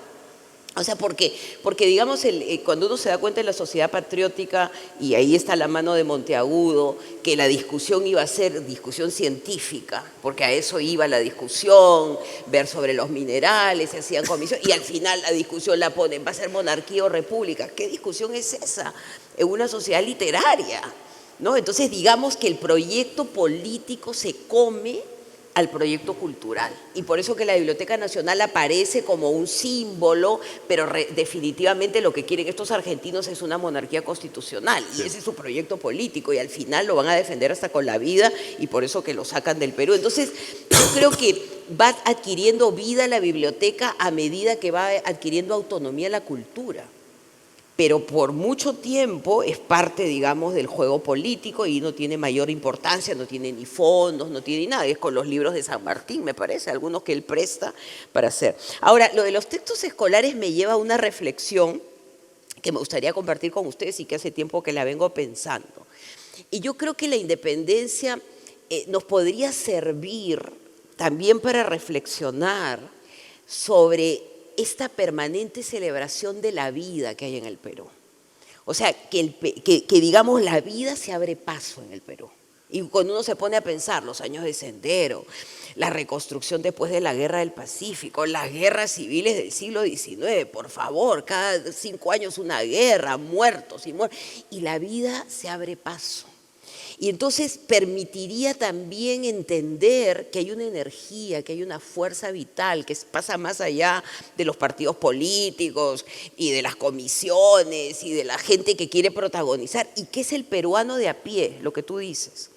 F: O sea, porque digamos, cuando uno se da cuenta de la sociedad patriótica, y ahí está la mano de Monteagudo, que la discusión iba a ser discusión científica, porque a eso iba la discusión, ver sobre los minerales, se hacían comisiones, y al final la discusión la ponen, ¿va a ser monarquía o república? ¿Qué discusión es esa en una sociedad literaria? ¿No? Entonces, digamos que el proyecto político se come al proyecto cultural. Y por eso que la Biblioteca Nacional aparece como un símbolo, pero definitivamente lo que quieren estos argentinos es una monarquía constitucional. Y ese es su proyecto político y al final lo van a defender hasta con la vida y por eso que lo sacan del Perú. Entonces, yo creo que va adquiriendo vida la biblioteca a medida que va adquiriendo autonomía la cultura. Pero por mucho tiempo es parte, digamos, del juego político y no tiene mayor importancia, no tiene ni fondos, no tiene nada. Es con los libros de San Martín, me parece, algunos que él presta para hacer. Ahora, lo de los textos escolares me lleva a una reflexión que me gustaría compartir con ustedes y que hace tiempo que la vengo pensando. Y yo creo que la independencia nos podría servir también para reflexionar sobre esta permanente celebración de la vida que hay en el Perú. O sea, que digamos la vida se abre paso en el Perú. Y cuando uno se pone a pensar los años de Sendero, la reconstrucción después de la Guerra del Pacífico, las guerras civiles del siglo XIX, por favor, cada 5 años una guerra, muertos y muertos, y la vida se abre paso. Y entonces permitiría también entender que hay una energía, que hay una fuerza vital que pasa más allá de los partidos políticos y de las comisiones y de la gente que quiere protagonizar y que es el peruano de a pie, lo que tú dices.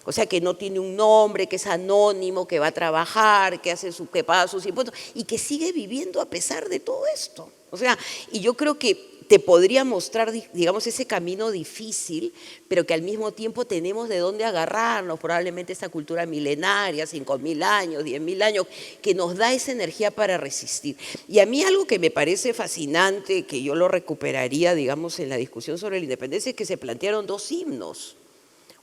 F: O sea, que no tiene un nombre, que es anónimo, que va a trabajar, que paga sus impuestos y que sigue viviendo a pesar de todo esto. O sea, y yo creo que te podría mostrar, digamos, ese camino difícil, pero que al mismo tiempo tenemos de dónde agarrarnos, probablemente esta cultura milenaria, 5.000 años, 10.000 años, que nos da esa energía para resistir. Y a mí algo que me parece fascinante, que yo lo recuperaría, digamos, en la discusión sobre la independencia, es que se plantearon 2 himnos.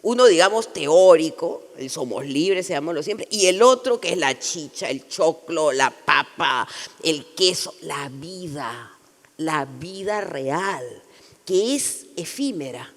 F: Uno, digamos, teórico, el somos libres, seámoslo siempre, y el otro que es la chicha, el choclo, la papa, el queso, la vida real, que es efímera.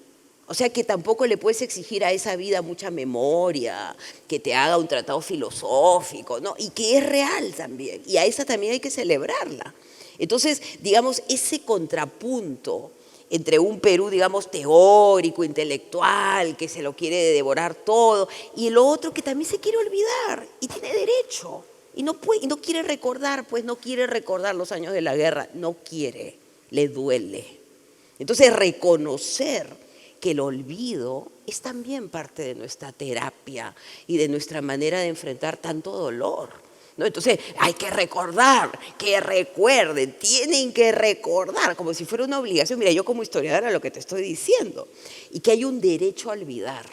F: O sea que tampoco le puedes exigir a esa vida mucha memoria, que te haga un tratado filosófico, ¿no? Y que es real también, y a esa también hay que celebrarla. Entonces, digamos, ese contrapunto entre un Perú, digamos, teórico, intelectual, que se lo quiere devorar todo, y el otro que también se quiere olvidar, y tiene derecho. Y no quiere recordar, pues no quiere recordar los años de la guerra, no quiere, le duele. Entonces reconocer que el olvido es también parte de nuestra terapia y de nuestra manera de enfrentar tanto dolor, ¿no? Entonces hay que recordar, que recuerden, tienen que recordar, como si fuera una obligación. Mira, yo como historiadora lo que te estoy diciendo, y que hay un derecho a olvidar,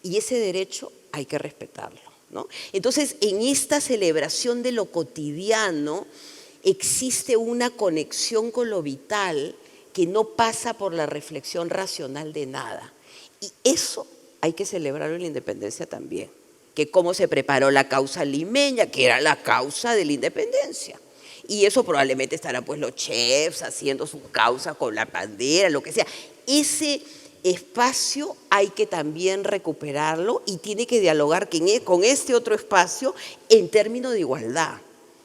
F: y ese derecho hay que respetarlo, ¿no? Entonces, en esta celebración de lo cotidiano existe una conexión con lo vital que no pasa por la reflexión racional de nada. Y eso hay que celebrarlo en la independencia también. Que cómo se preparó la causa limeña, que era la causa de la independencia. Y eso probablemente estarán pues los chefs haciendo su causa con la bandera, lo que sea. espacio hay que también recuperarlo y tiene que dialogar con este otro espacio en términos de igualdad.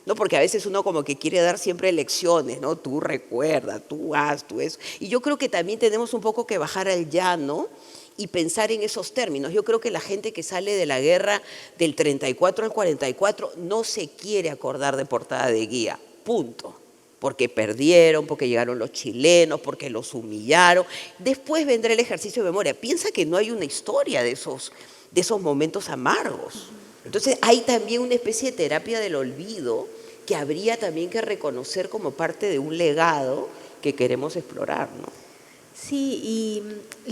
F: ¿No? Porque a veces uno como que quiere dar siempre lecciones, ¿no? Tú recuerda, tú haz, tú eso. Y yo creo que también tenemos un poco que bajar al llano y pensar en esos términos. Yo creo que la gente que sale de la guerra del 34 al 44 no se quiere acordar de Portada de Guía, punto. Porque perdieron, porque llegaron los chilenos, porque los humillaron. Después vendrá el ejercicio de memoria. Piensa que no hay una historia de esos momentos amargos. Entonces hay también una especie de terapia del olvido que habría también que reconocer como parte de un legado que queremos explorar, ¿no?
D: Sí, y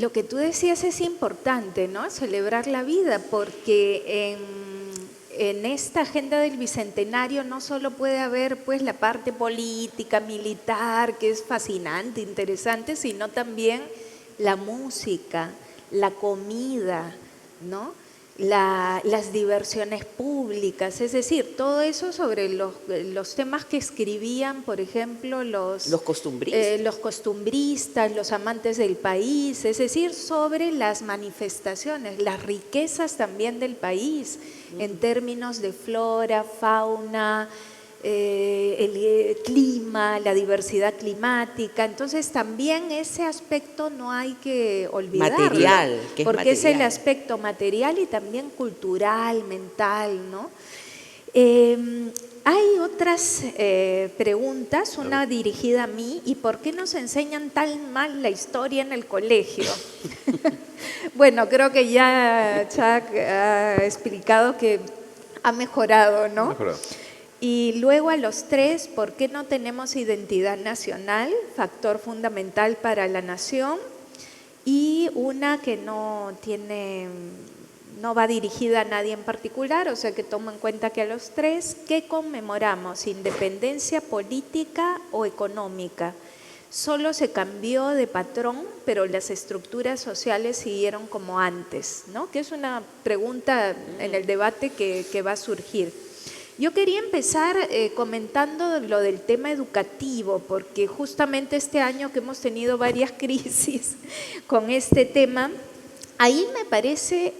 D: lo que tú decías es importante, ¿no? Celebrar la vida, porque en esta agenda del Bicentenario no solo puede haber pues la parte política, militar, que es fascinante, interesante, sino también la música, la comida, ¿no? Las diversiones públicas, es decir, todo eso sobre los temas que escribían, por ejemplo, los costumbristas, los amantes del país, es decir, sobre las manifestaciones, las riquezas también del país, en términos de flora, fauna, el clima, la diversidad climática. Entonces también ese aspecto no hay que olvidarlo.
F: Material,
D: porque es el aspecto material y también cultural, mental, ¿no? Hay otras preguntas, una dirigida a mí, ¿y por qué nos enseñan tan mal la historia en el colegio? Bueno, creo que ya Chuck ha explicado que ha mejorado, ¿no?
E: Mejorado.
D: Y luego a los 3, ¿por qué no tenemos identidad nacional? Factor fundamental para la nación. Y una que no va dirigida a nadie en particular, o sea que tomo en cuenta que a los 3, ¿qué conmemoramos? ¿Independencia política o económica? Solo se cambió de patrón, pero las estructuras sociales siguieron como antes, ¿no? Que es una pregunta en el debate que va a surgir. Yo quería empezar comentando lo del tema educativo, porque justamente este año que hemos tenido varias crisis con este tema, ahí me parece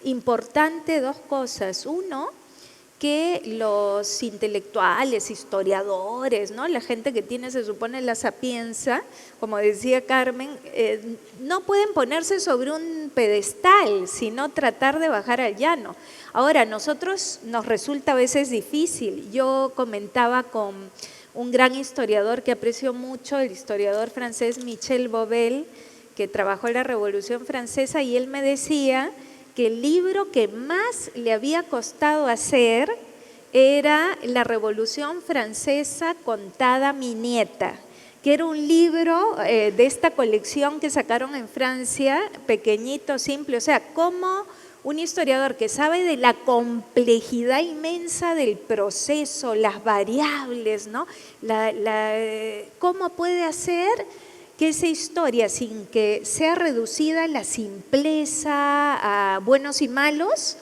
D: importante dos cosas. Uno, que los intelectuales, historiadores, ¿no? La gente que tiene, se supone, la sapienza, como decía Carmen, no pueden ponerse sobre un pedestal, sino tratar de bajar al llano. Ahora, a nosotros nos resulta a veces difícil. Yo comentaba con un gran historiador que aprecio mucho, el historiador francés Michel Bovell, que trabajó en la Revolución Francesa, y él me decía que el libro que más le había costado hacer era La Revolución Francesa contada a mi nieta, que era un libro de esta colección que sacaron en Francia, pequeñito, simple, o sea, como un historiador que sabe de la complejidad inmensa del proceso, las variables, ¿no? ¿Cómo puede hacer que esa historia, sin que sea reducida a la simpleza, a buenos y malos,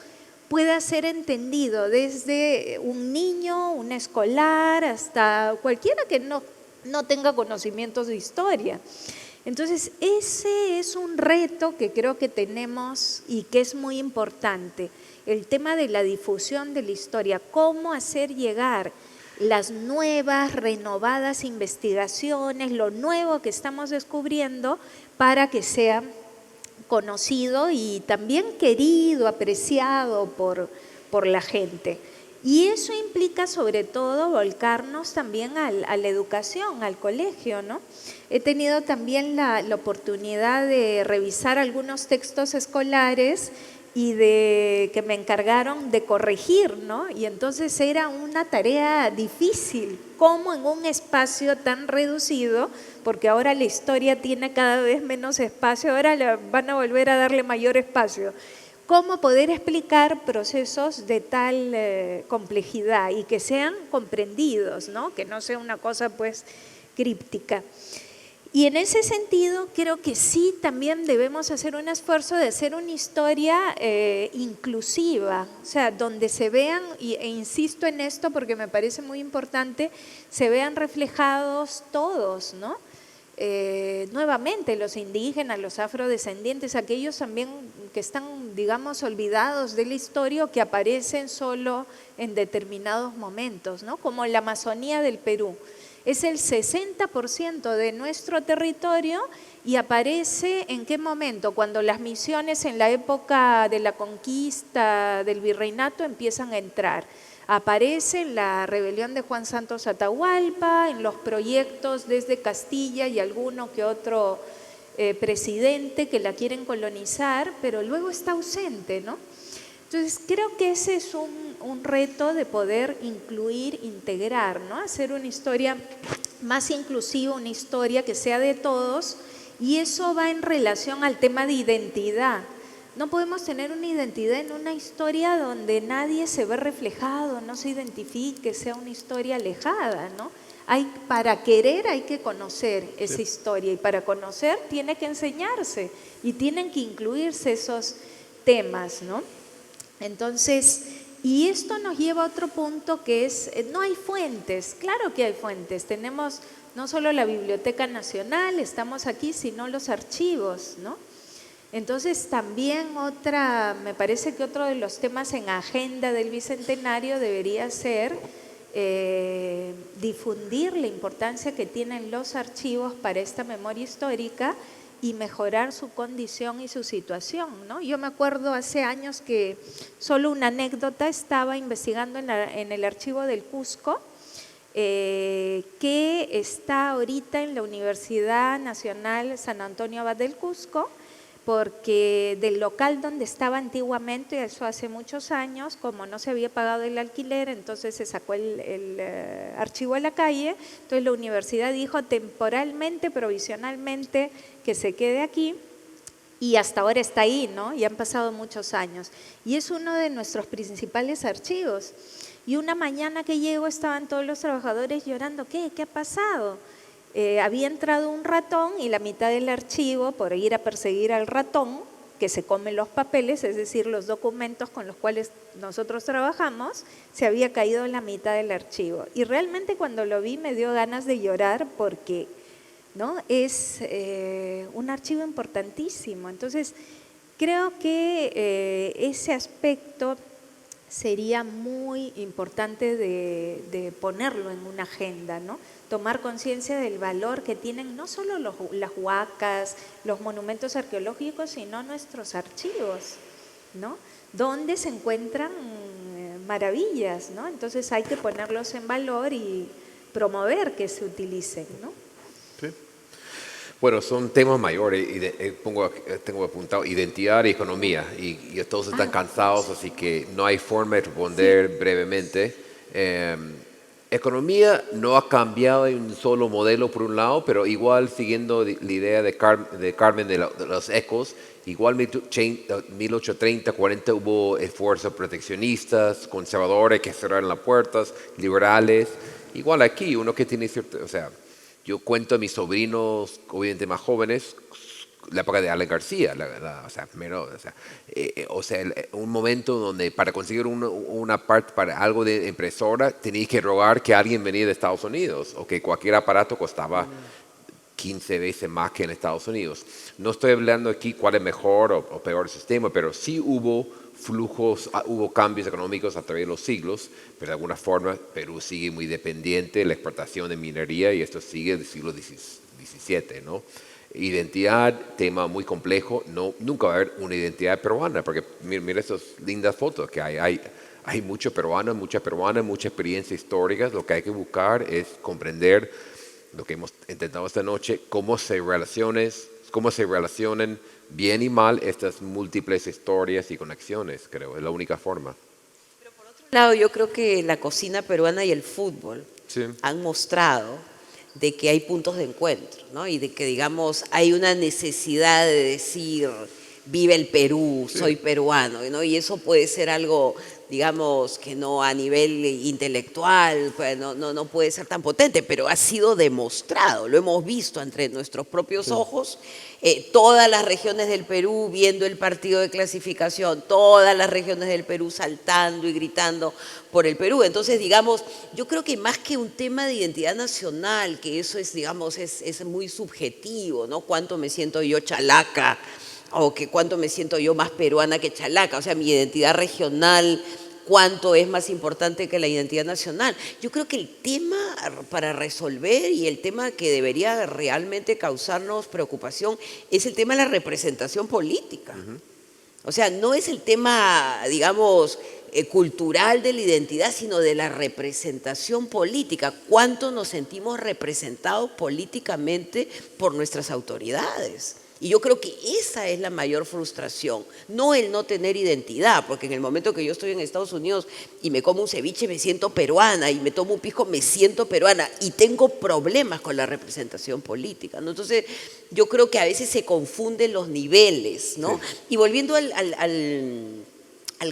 D: pueda ser entendido desde un niño, un escolar, hasta cualquiera que no tenga conocimientos de historia? Entonces, ese es un reto que creo que tenemos y que es muy importante, el tema de la difusión de la historia, cómo hacer llegar las nuevas, renovadas investigaciones, lo nuevo que estamos descubriendo para que sea conocido y también querido, apreciado por la gente. Y eso implica sobre todo volcarnos también a la educación, al colegio, ¿no? He tenido también la oportunidad de revisar algunos textos escolares y que me encargaron de corregir, ¿no? Y entonces era una tarea difícil, como en un espacio tan reducido, porque ahora la historia tiene cada vez menos espacio, ahora van a volver a darle mayor espacio. ¿Cómo poder explicar procesos de tal complejidad y que sean comprendidos, ¿no? Que no sea una cosa pues críptica? Y en ese sentido creo que sí también debemos hacer un esfuerzo de hacer una historia inclusiva, o sea, donde se vean, e insisto en esto porque me parece muy importante, se vean reflejados todos, ¿no? nuevamente los indígenas, los afrodescendientes, aquellos también que están, digamos, olvidados de la historia o que aparecen solo en determinados momentos, ¿no? Como la Amazonía del Perú. Es el 60% de nuestro territorio y aparece ¿en qué momento? Cuando las misiones en la época de la conquista del virreinato empiezan a entrar. Aparece en la rebelión de Juan Santos Atahualpa, en los proyectos desde Castilla y alguno que otro presidente que la quieren colonizar, pero luego está ausente, ¿no? Entonces creo que ese es un reto de poder incluir, integrar, ¿no? Hacer una historia más inclusiva, una historia que sea de todos, y eso va en relación al tema de identidad. No podemos tener una identidad en una historia donde nadie se ve reflejado, no se identifique, sea una historia alejada, ¿no? Para querer hay que conocer esa historia, y para conocer tiene que enseñarse y tienen que incluirse esos temas, ¿no? Entonces, y esto nos lleva a otro punto que es, no hay fuentes, claro que hay fuentes, tenemos no solo la Biblioteca Nacional, estamos aquí, sino los archivos, ¿no? Entonces también me parece que otro de los temas en agenda del Bicentenario debería ser difundir la importancia que tienen los archivos para esta memoria histórica y mejorar su condición y su situación, ¿no? Yo me acuerdo hace años que, solo una anécdota, estaba investigando en el archivo del Cusco, que está ahorita en la Universidad Nacional San Antonio Abad del Cusco, porque del local donde estaba antiguamente, eso hace muchos años, como no se había pagado el alquiler, entonces se sacó el archivo a la calle. Entonces la universidad dijo temporalmente, provisionalmente, que se quede aquí, y hasta ahora está ahí, ¿no? Y han pasado muchos años. Y es uno de nuestros principales archivos. Y una mañana que llego estaban todos los trabajadores llorando. ¿Qué ha pasado? Había entrado un ratón y la mitad del archivo, por ir a perseguir al ratón, que se come los papeles, es decir, los documentos con los cuales nosotros trabajamos, se había caído la mitad del archivo. Y realmente cuando lo vi me dio ganas de llorar porque, ¿no?, es un archivo importantísimo. Entonces, creo que ese aspecto sería muy importante de ponerlo en una agenda, ¿no? Tomar conciencia del valor que tienen no solo las huacas, los monumentos arqueológicos, sino nuestros archivos, ¿no? Donde se encuentran maravillas, ¿no? Entonces hay que ponerlos en valor y promover que se utilicen, ¿no?
E: Sí. Bueno, son temas mayores, tengo apuntado identidad y economía, y todos están cansados, así que no hay forma de responder brevemente. Economía no ha cambiado en un solo modelo por un lado, pero igual siguiendo la idea de Carmen de los ecos, igual 1830, 40 hubo esfuerzos proteccionistas, conservadores que cerraron las puertas, liberales. Igual aquí, uno que tiene cierto, o sea, yo cuento a mis sobrinos, obviamente más jóvenes, la época de Alan García, un momento donde para conseguir una parte para algo de impresora tenías que rogar que alguien venía de Estados Unidos o que cualquier aparato costaba 15 veces más que en Estados Unidos. No estoy hablando aquí cuál es mejor o peor el sistema, pero sí hubo flujos, hubo cambios económicos a través de los siglos, pero de alguna forma Perú sigue muy dependiente de la exportación de minería y esto sigue del siglo XVII, ¿no? Identidad, tema muy complejo, nunca va a haber una identidad peruana, porque mira esas lindas fotos que hay muchos peruanos, muchas peruanas, mucha experiencia histórica. Lo que hay que buscar es comprender lo que hemos intentado esta noche, cómo se relacionan bien y mal estas múltiples historias y conexiones, creo, es la única forma.
F: Pero por otro lado, yo creo que la cocina peruana y el fútbol han mostrado de que hay puntos de encuentro, ¿no? Y de que, digamos, hay una necesidad de decir, vive el Perú, soy peruano, ¿no? Y eso puede ser algo, digamos, que no a nivel intelectual, pues no puede ser tan potente, pero ha sido demostrado, lo hemos visto entre nuestros propios ojos, todas las regiones del Perú viendo el partido de clasificación, todas las regiones del Perú saltando y gritando por el Perú. Entonces, digamos, yo creo que más que un tema de identidad nacional, que eso es, digamos, es muy subjetivo, ¿no? ¿Cuánto me siento yo chalaca? O que cuánto me siento yo más peruana que chalaca, o sea, mi identidad regional, cuánto es más importante que la identidad nacional. Yo creo que el tema para resolver y el tema que debería realmente causarnos preocupación es el tema de la representación política. O sea, no es el tema, digamos, cultural de la identidad, sino de la representación política. ¿Cuánto nos sentimos representados políticamente por nuestras autoridades? Y yo creo que esa es la mayor frustración, no el no tener identidad, porque en el momento que yo estoy en Estados Unidos y me como un ceviche me siento peruana, y me tomo un pisco me siento peruana, y tengo problemas con la representación política, ¿no? Entonces yo creo que a veces se confunden los niveles, ¿no? Sí. Y volviendo al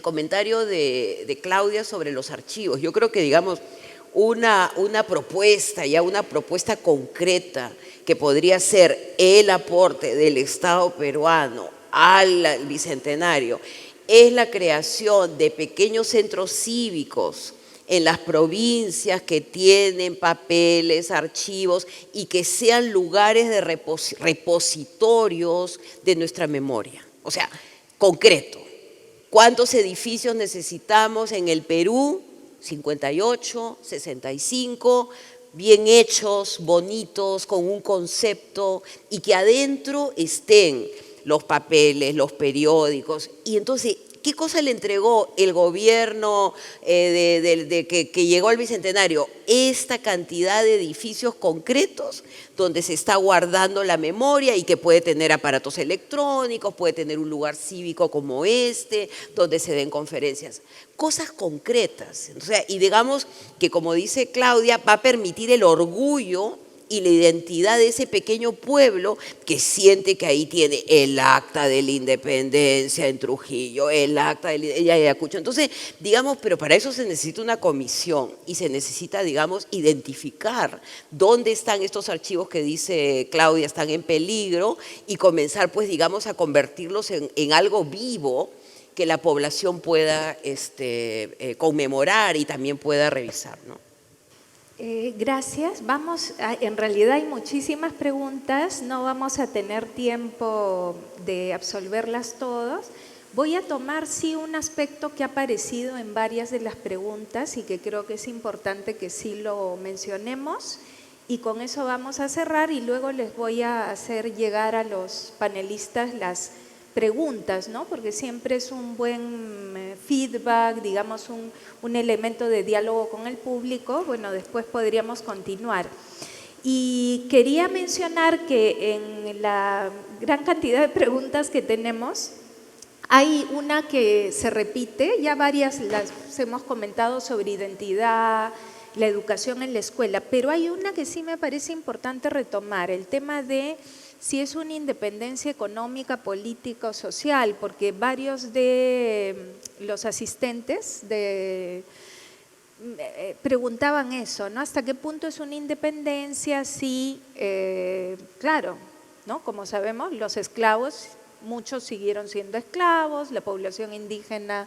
F: comentario de Claudia sobre los archivos, yo creo que, digamos, una propuesta, ya una propuesta concreta que podría ser el aporte del Estado peruano al Bicentenario, es la creación de pequeños centros cívicos en las provincias que tienen papeles, archivos, y que sean lugares de repositorios de nuestra memoria. O sea, concreto, ¿cuántos edificios necesitamos en el Perú? 58, 65, bien hechos, bonitos, con un concepto, y que adentro estén los papeles, los periódicos. Y entonces, ¿qué cosa le entregó el gobierno que llegó al Bicentenario? Esta cantidad de edificios concretos donde se está guardando la memoria y que puede tener aparatos electrónicos, puede tener un lugar cívico como este, donde se den conferencias. Cosas concretas. O sea, y digamos que, como dice Claudia, va a permitir el orgullo y la identidad de ese pequeño pueblo que siente que ahí tiene el acta de la independencia en Trujillo, el acta de Ayacucho. Entonces, digamos, pero para eso se necesita una comisión y se necesita, digamos, identificar dónde están estos archivos que dice Claudia, están en peligro, y comenzar, pues, digamos, a convertirlos en algo vivo que la población pueda conmemorar y también pueda revisar, ¿no?
D: Gracias. En realidad hay muchísimas preguntas, no vamos a tener tiempo de absolverlas todas. Voy a tomar, sí, un aspecto que ha aparecido en varias de las preguntas y que creo que es importante que sí lo mencionemos, y con eso vamos a cerrar, y luego les voy a hacer llegar a los panelistas las preguntas, ¿no? Porque siempre es un buen feedback, digamos, un elemento de diálogo con el público. Bueno, después podríamos continuar. Y quería mencionar que en la gran cantidad de preguntas que tenemos, hay una que se repite, ya varias las hemos comentado sobre identidad, la educación en la escuela, pero hay una que sí me parece importante retomar, el tema de si es una independencia económica, política o social, porque varios de los asistentes preguntaban eso, ¿no? ¿Hasta qué punto es una independencia? Sí, claro, ¿no? Como sabemos, los esclavos, muchos siguieron siendo esclavos, la población indígena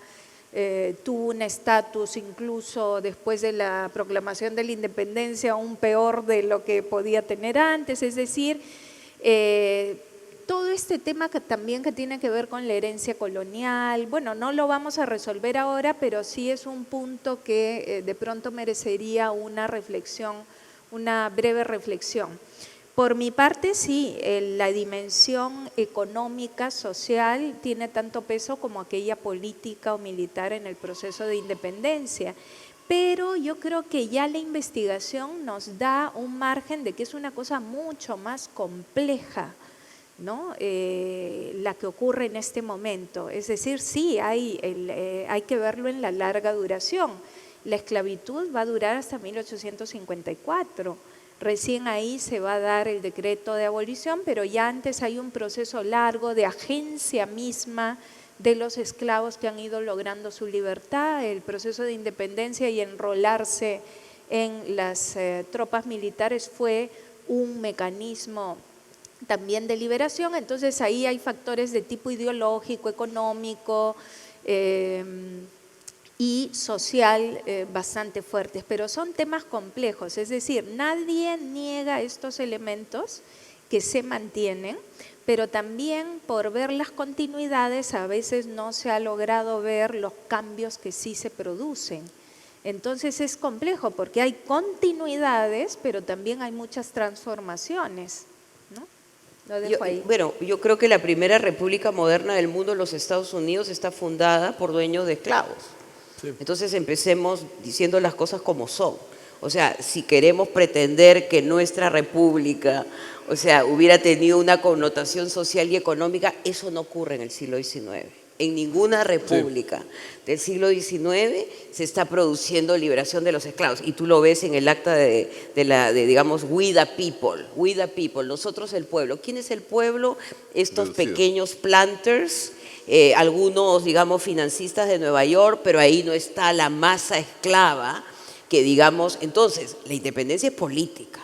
D: tuvo un estatus incluso después de la proclamación de la independencia aún peor de lo que podía tener antes, es decir, todo este tema que también que tiene que ver con la herencia colonial, bueno, no lo vamos a resolver ahora, pero sí es un punto que de pronto merecería una reflexión, una breve reflexión. Por mi parte, sí, la dimensión económica, social, tiene tanto peso como aquella política o militar en el proceso de independencia. Pero yo creo que ya la investigación nos da un margen de que es una cosa mucho más compleja, ¿no? La que ocurre en este momento. Es decir, sí, hay que verlo en la larga duración. La esclavitud va a durar hasta 1854. Recién ahí se va a dar el decreto de abolición, pero ya antes hay un proceso largo de agencia misma de los esclavos que han ido logrando su libertad, el proceso de independencia y enrolarse en las tropas militares fue un mecanismo también de liberación. Entonces ahí hay factores de tipo ideológico, económico y social bastante fuertes, pero son temas complejos, es decir, nadie niega estos elementos que se mantienen, pero también por ver las continuidades a veces no se ha logrado ver los cambios que sí se producen. Entonces es complejo porque hay continuidades, pero también hay muchas transformaciones, ¿no? Lo dejo ahí.
F: Bueno, yo creo que la primera república moderna del mundo, los Estados Unidos, está fundada por dueños de esclavos. Sí. Entonces empecemos diciendo las cosas como son. O sea, si queremos pretender que nuestra república, o sea, hubiera tenido una connotación social y económica, eso no ocurre en el siglo XIX. En ninguna república del siglo XIX se está produciendo liberación de los esclavos. Y tú lo ves en el acta digamos, we the people, nosotros el pueblo. ¿Quién es el pueblo? Estos pequeños planters, algunos, digamos, financistas de Nueva York, pero ahí no está la masa esclava que, digamos, entonces, la independencia es política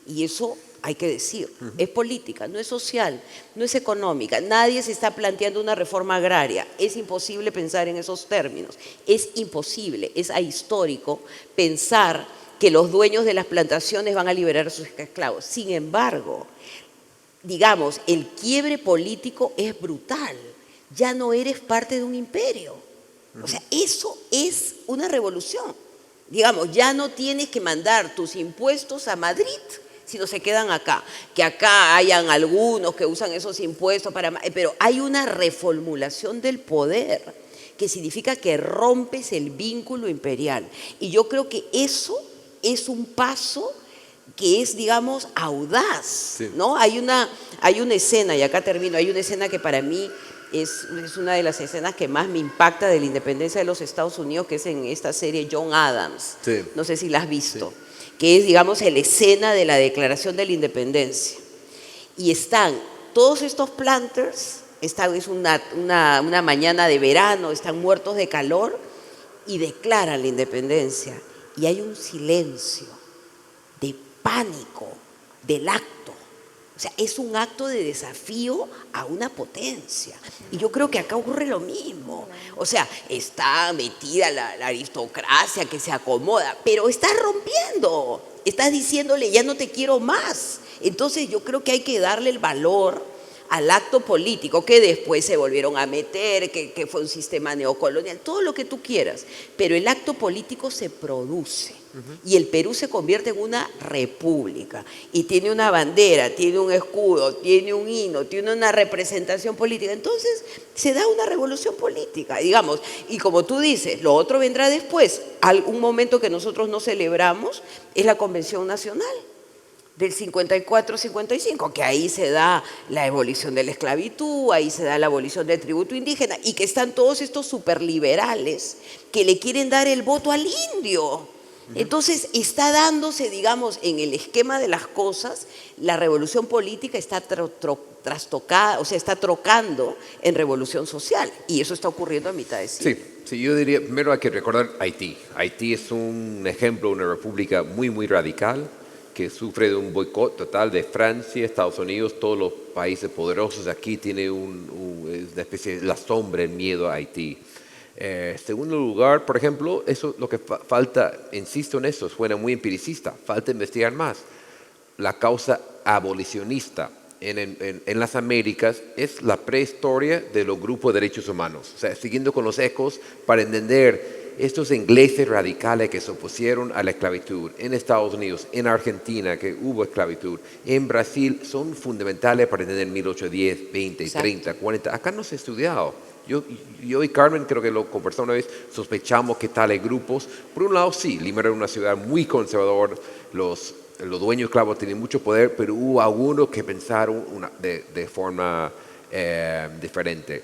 F: y eso hay que decir, es política, no es social, no es económica. Nadie se está planteando una reforma agraria. Es imposible pensar en esos términos. Es imposible, es ahistórico pensar que los dueños de las plantaciones van a liberar a sus esclavos. Sin embargo, digamos, el quiebre político es brutal. Ya no eres parte de un imperio. O sea, eso es una revolución. Digamos, ya no tienes que mandar tus impuestos a Madrid, sino se quedan acá. Que acá hayan algunos que usan esos impuestos pero hay una reformulación del poder que significa que rompes el vínculo imperial. Y yo creo que eso es un paso que es, digamos, audaz, ¿no? Hay una escena, y acá termino, hay una escena que para mí es una de las escenas que más me impacta de la independencia de los Estados Unidos, que es en esta serie John Adams. Sí. No sé si la has visto. Sí. Que es, digamos, la escena de la Declaración de la Independencia. Y están todos estos planters, es una mañana de verano, están muertos de calor y declaran la independencia. Y hay un silencio de pánico del acto. O sea, es un acto de desafío a una potencia. Y yo creo que acá ocurre lo mismo. O sea, está metida la aristocracia que se acomoda, pero está rompiendo. Estás diciéndole, ya no te quiero más. Entonces yo creo que hay que darle el valor al acto político, que después se volvieron a meter, que fue un sistema neocolonial, todo lo que tú quieras. Pero el acto político se produce. Y el Perú se convierte en una república y tiene una bandera, tiene un escudo, tiene un himno, tiene una representación política. Entonces se da una revolución política, digamos, y como tú dices, lo otro vendrá después. Un momento que nosotros no celebramos es la Convención Nacional del 54-55, que ahí se da la abolición de la esclavitud, ahí se da la abolición del tributo indígena, y que están todos estos superliberales que le quieren dar el voto al indio. Entonces está dándose, digamos, en el esquema de las cosas, la revolución política está trastocada, o sea, está trocando en revolución social, y eso está ocurriendo a mitad de siglo.
E: Sí, yo diría, primero hay que recordar Haití. Haití es un ejemplo de una república muy, muy radical, que sufre de un boicot total de Francia, Estados Unidos, todos los países poderosos. Aquí tiene una especie de la sombra, el miedo a Haití. Segundo lugar, por ejemplo, eso lo que falta, insisto en eso, suena muy empiricista, falta investigar más. La causa abolicionista en las Américas es la prehistoria de los grupos de derechos humanos. O sea, siguiendo con los ecos para entender estos ingleses radicales que se opusieron a la esclavitud en Estados Unidos, en Argentina, que hubo esclavitud, en Brasil, son fundamentales para entender 1810, 20, Exacto. 30, 40. Acá no se ha estudiado. Yo y Carmen, creo que lo conversamos una vez, sospechamos que tales grupos, por un lado sí, Lima era una ciudad muy conservadora, los dueños esclavos tenían mucho poder, pero hubo algunos que pensaron de forma diferente.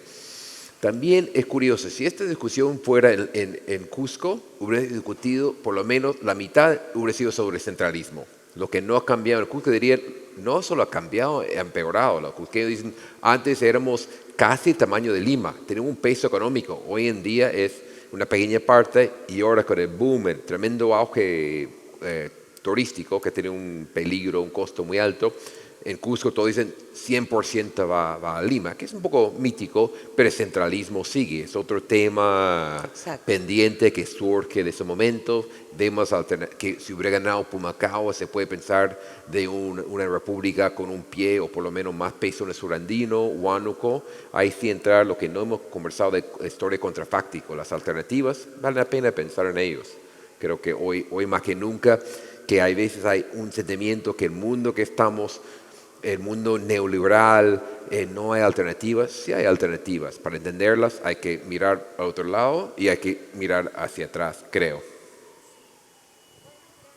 E: También es curioso, si esta discusión fuera en Cusco, hubiera discutido por lo menos la mitad hubiera sido sobre el centralismo. Lo que no ha cambiado, el cusqueño diría, no solo ha cambiado, ha empeorado. Los cusqueños dicen, antes éramos casi el tamaño de Lima, teníamos un peso económico. Hoy en día es una pequeña parte y ahora con el boom, el tremendo auge turístico que tiene un peligro, un costo muy alto, en Cusco todos dicen 100% va a Lima, que es un poco mítico, pero el centralismo sigue. Es otro tema pendiente que surge de ese momento. Vemos que si hubiera ganado Pumacao, se puede pensar de una república con un pie o por lo menos más peso en el surandino, Huánuco. Ahí sí entrar lo que no hemos conversado de historia contrafáctico, las alternativas, vale la pena pensar en ellos. Creo que hoy más que nunca, que hay veces hay un sentimiento que el mundo que estamos, el mundo neoliberal, no hay alternativas. Sí hay alternativas. Para entenderlas hay que mirar al otro lado y hay que mirar hacia atrás, creo.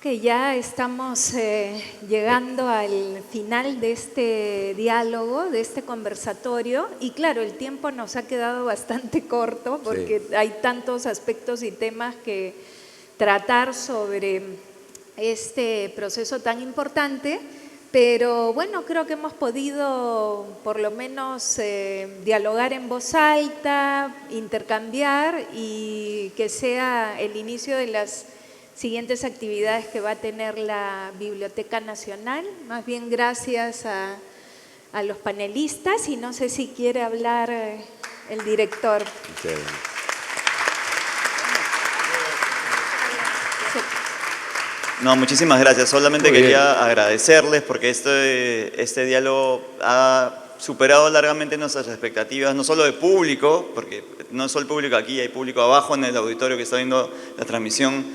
D: Que ya estamos llegando al final de este diálogo, de este conversatorio, y claro, el tiempo nos ha quedado bastante corto porque hay tantos aspectos y temas que tratar sobre este proceso tan importante. Pero bueno, creo que hemos podido por lo menos dialogar en voz alta, intercambiar y que sea el inicio de las siguientes actividades que va a tener la Biblioteca Nacional. Más bien gracias a los panelistas y no sé si quiere hablar el director.
E: Sí.
C: No, muchísimas gracias. Solamente quería agradecerles porque este diálogo ha superado largamente nuestras expectativas, no solo de público, porque no solo el público aquí, hay público abajo en el auditorio que está viendo la transmisión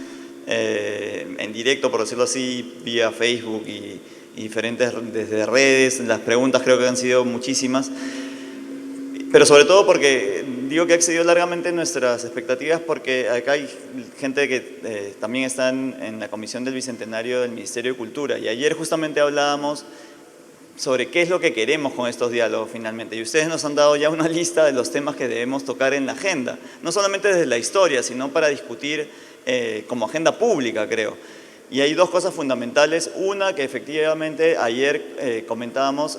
C: en directo, por decirlo así, vía Facebook y diferentes desde redes. Las preguntas creo que han sido muchísimas. Pero sobre todo porque digo que ha excedido largamente nuestras expectativas porque acá hay gente que también está en la Comisión del Bicentenario del Ministerio de Cultura y ayer justamente hablábamos sobre qué es lo que queremos con estos diálogos finalmente y ustedes nos han dado ya una lista de los temas que debemos tocar en la agenda, no solamente desde la historia, sino para discutir como agenda pública, creo. Y hay dos cosas fundamentales. Una, que efectivamente ayer comentábamos,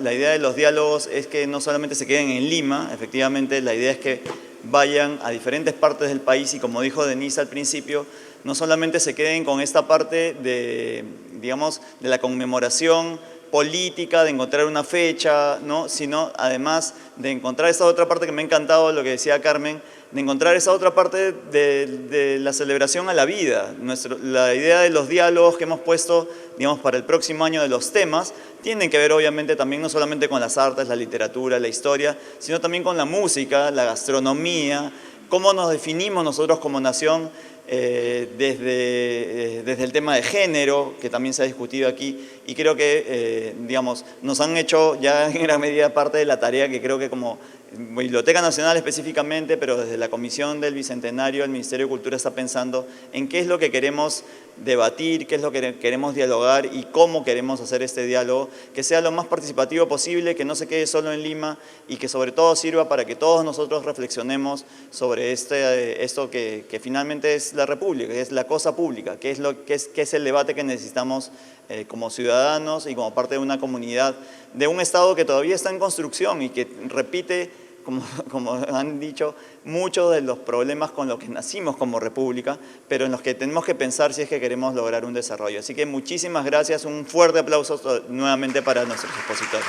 C: la idea de los diálogos es que no solamente se queden en Lima, efectivamente la idea es que vayan a diferentes partes del país y como dijo Denise al principio, no solamente se queden con esta parte de, digamos, de la conmemoración política, de encontrar una fecha, ¿no? Sino además de encontrar esa otra parte que me ha encantado, lo que decía Carmen, de encontrar esa otra parte de la celebración a la vida. La idea de los diálogos que hemos puesto, digamos, para el próximo año de los temas, tienen que ver obviamente también no solamente con las artes, la literatura, la historia, sino también con la música, la gastronomía, cómo nos definimos nosotros como nación desde el tema de género, que también se ha discutido aquí, y creo que, digamos, nos han hecho ya en gran medida parte de la tarea que creo que como Biblioteca Nacional específicamente, pero desde la Comisión del Bicentenario, el Ministerio de Cultura está pensando en qué es lo que queremos debatir, qué es lo que queremos dialogar y cómo queremos hacer este diálogo, que sea lo más participativo posible, que no se quede solo en Lima y que sobre todo sirva para que todos nosotros reflexionemos sobre esto que finalmente es la República, que es la cosa pública, que es el debate que necesitamos como ciudadanos y como parte de una comunidad, de un Estado que todavía está en construcción y que repite, como han dicho, muchos de los problemas con los que nacimos como república, pero en los que tenemos que pensar si es que queremos lograr un desarrollo. Así que muchísimas gracias, un fuerte aplauso nuevamente para nuestros expositores.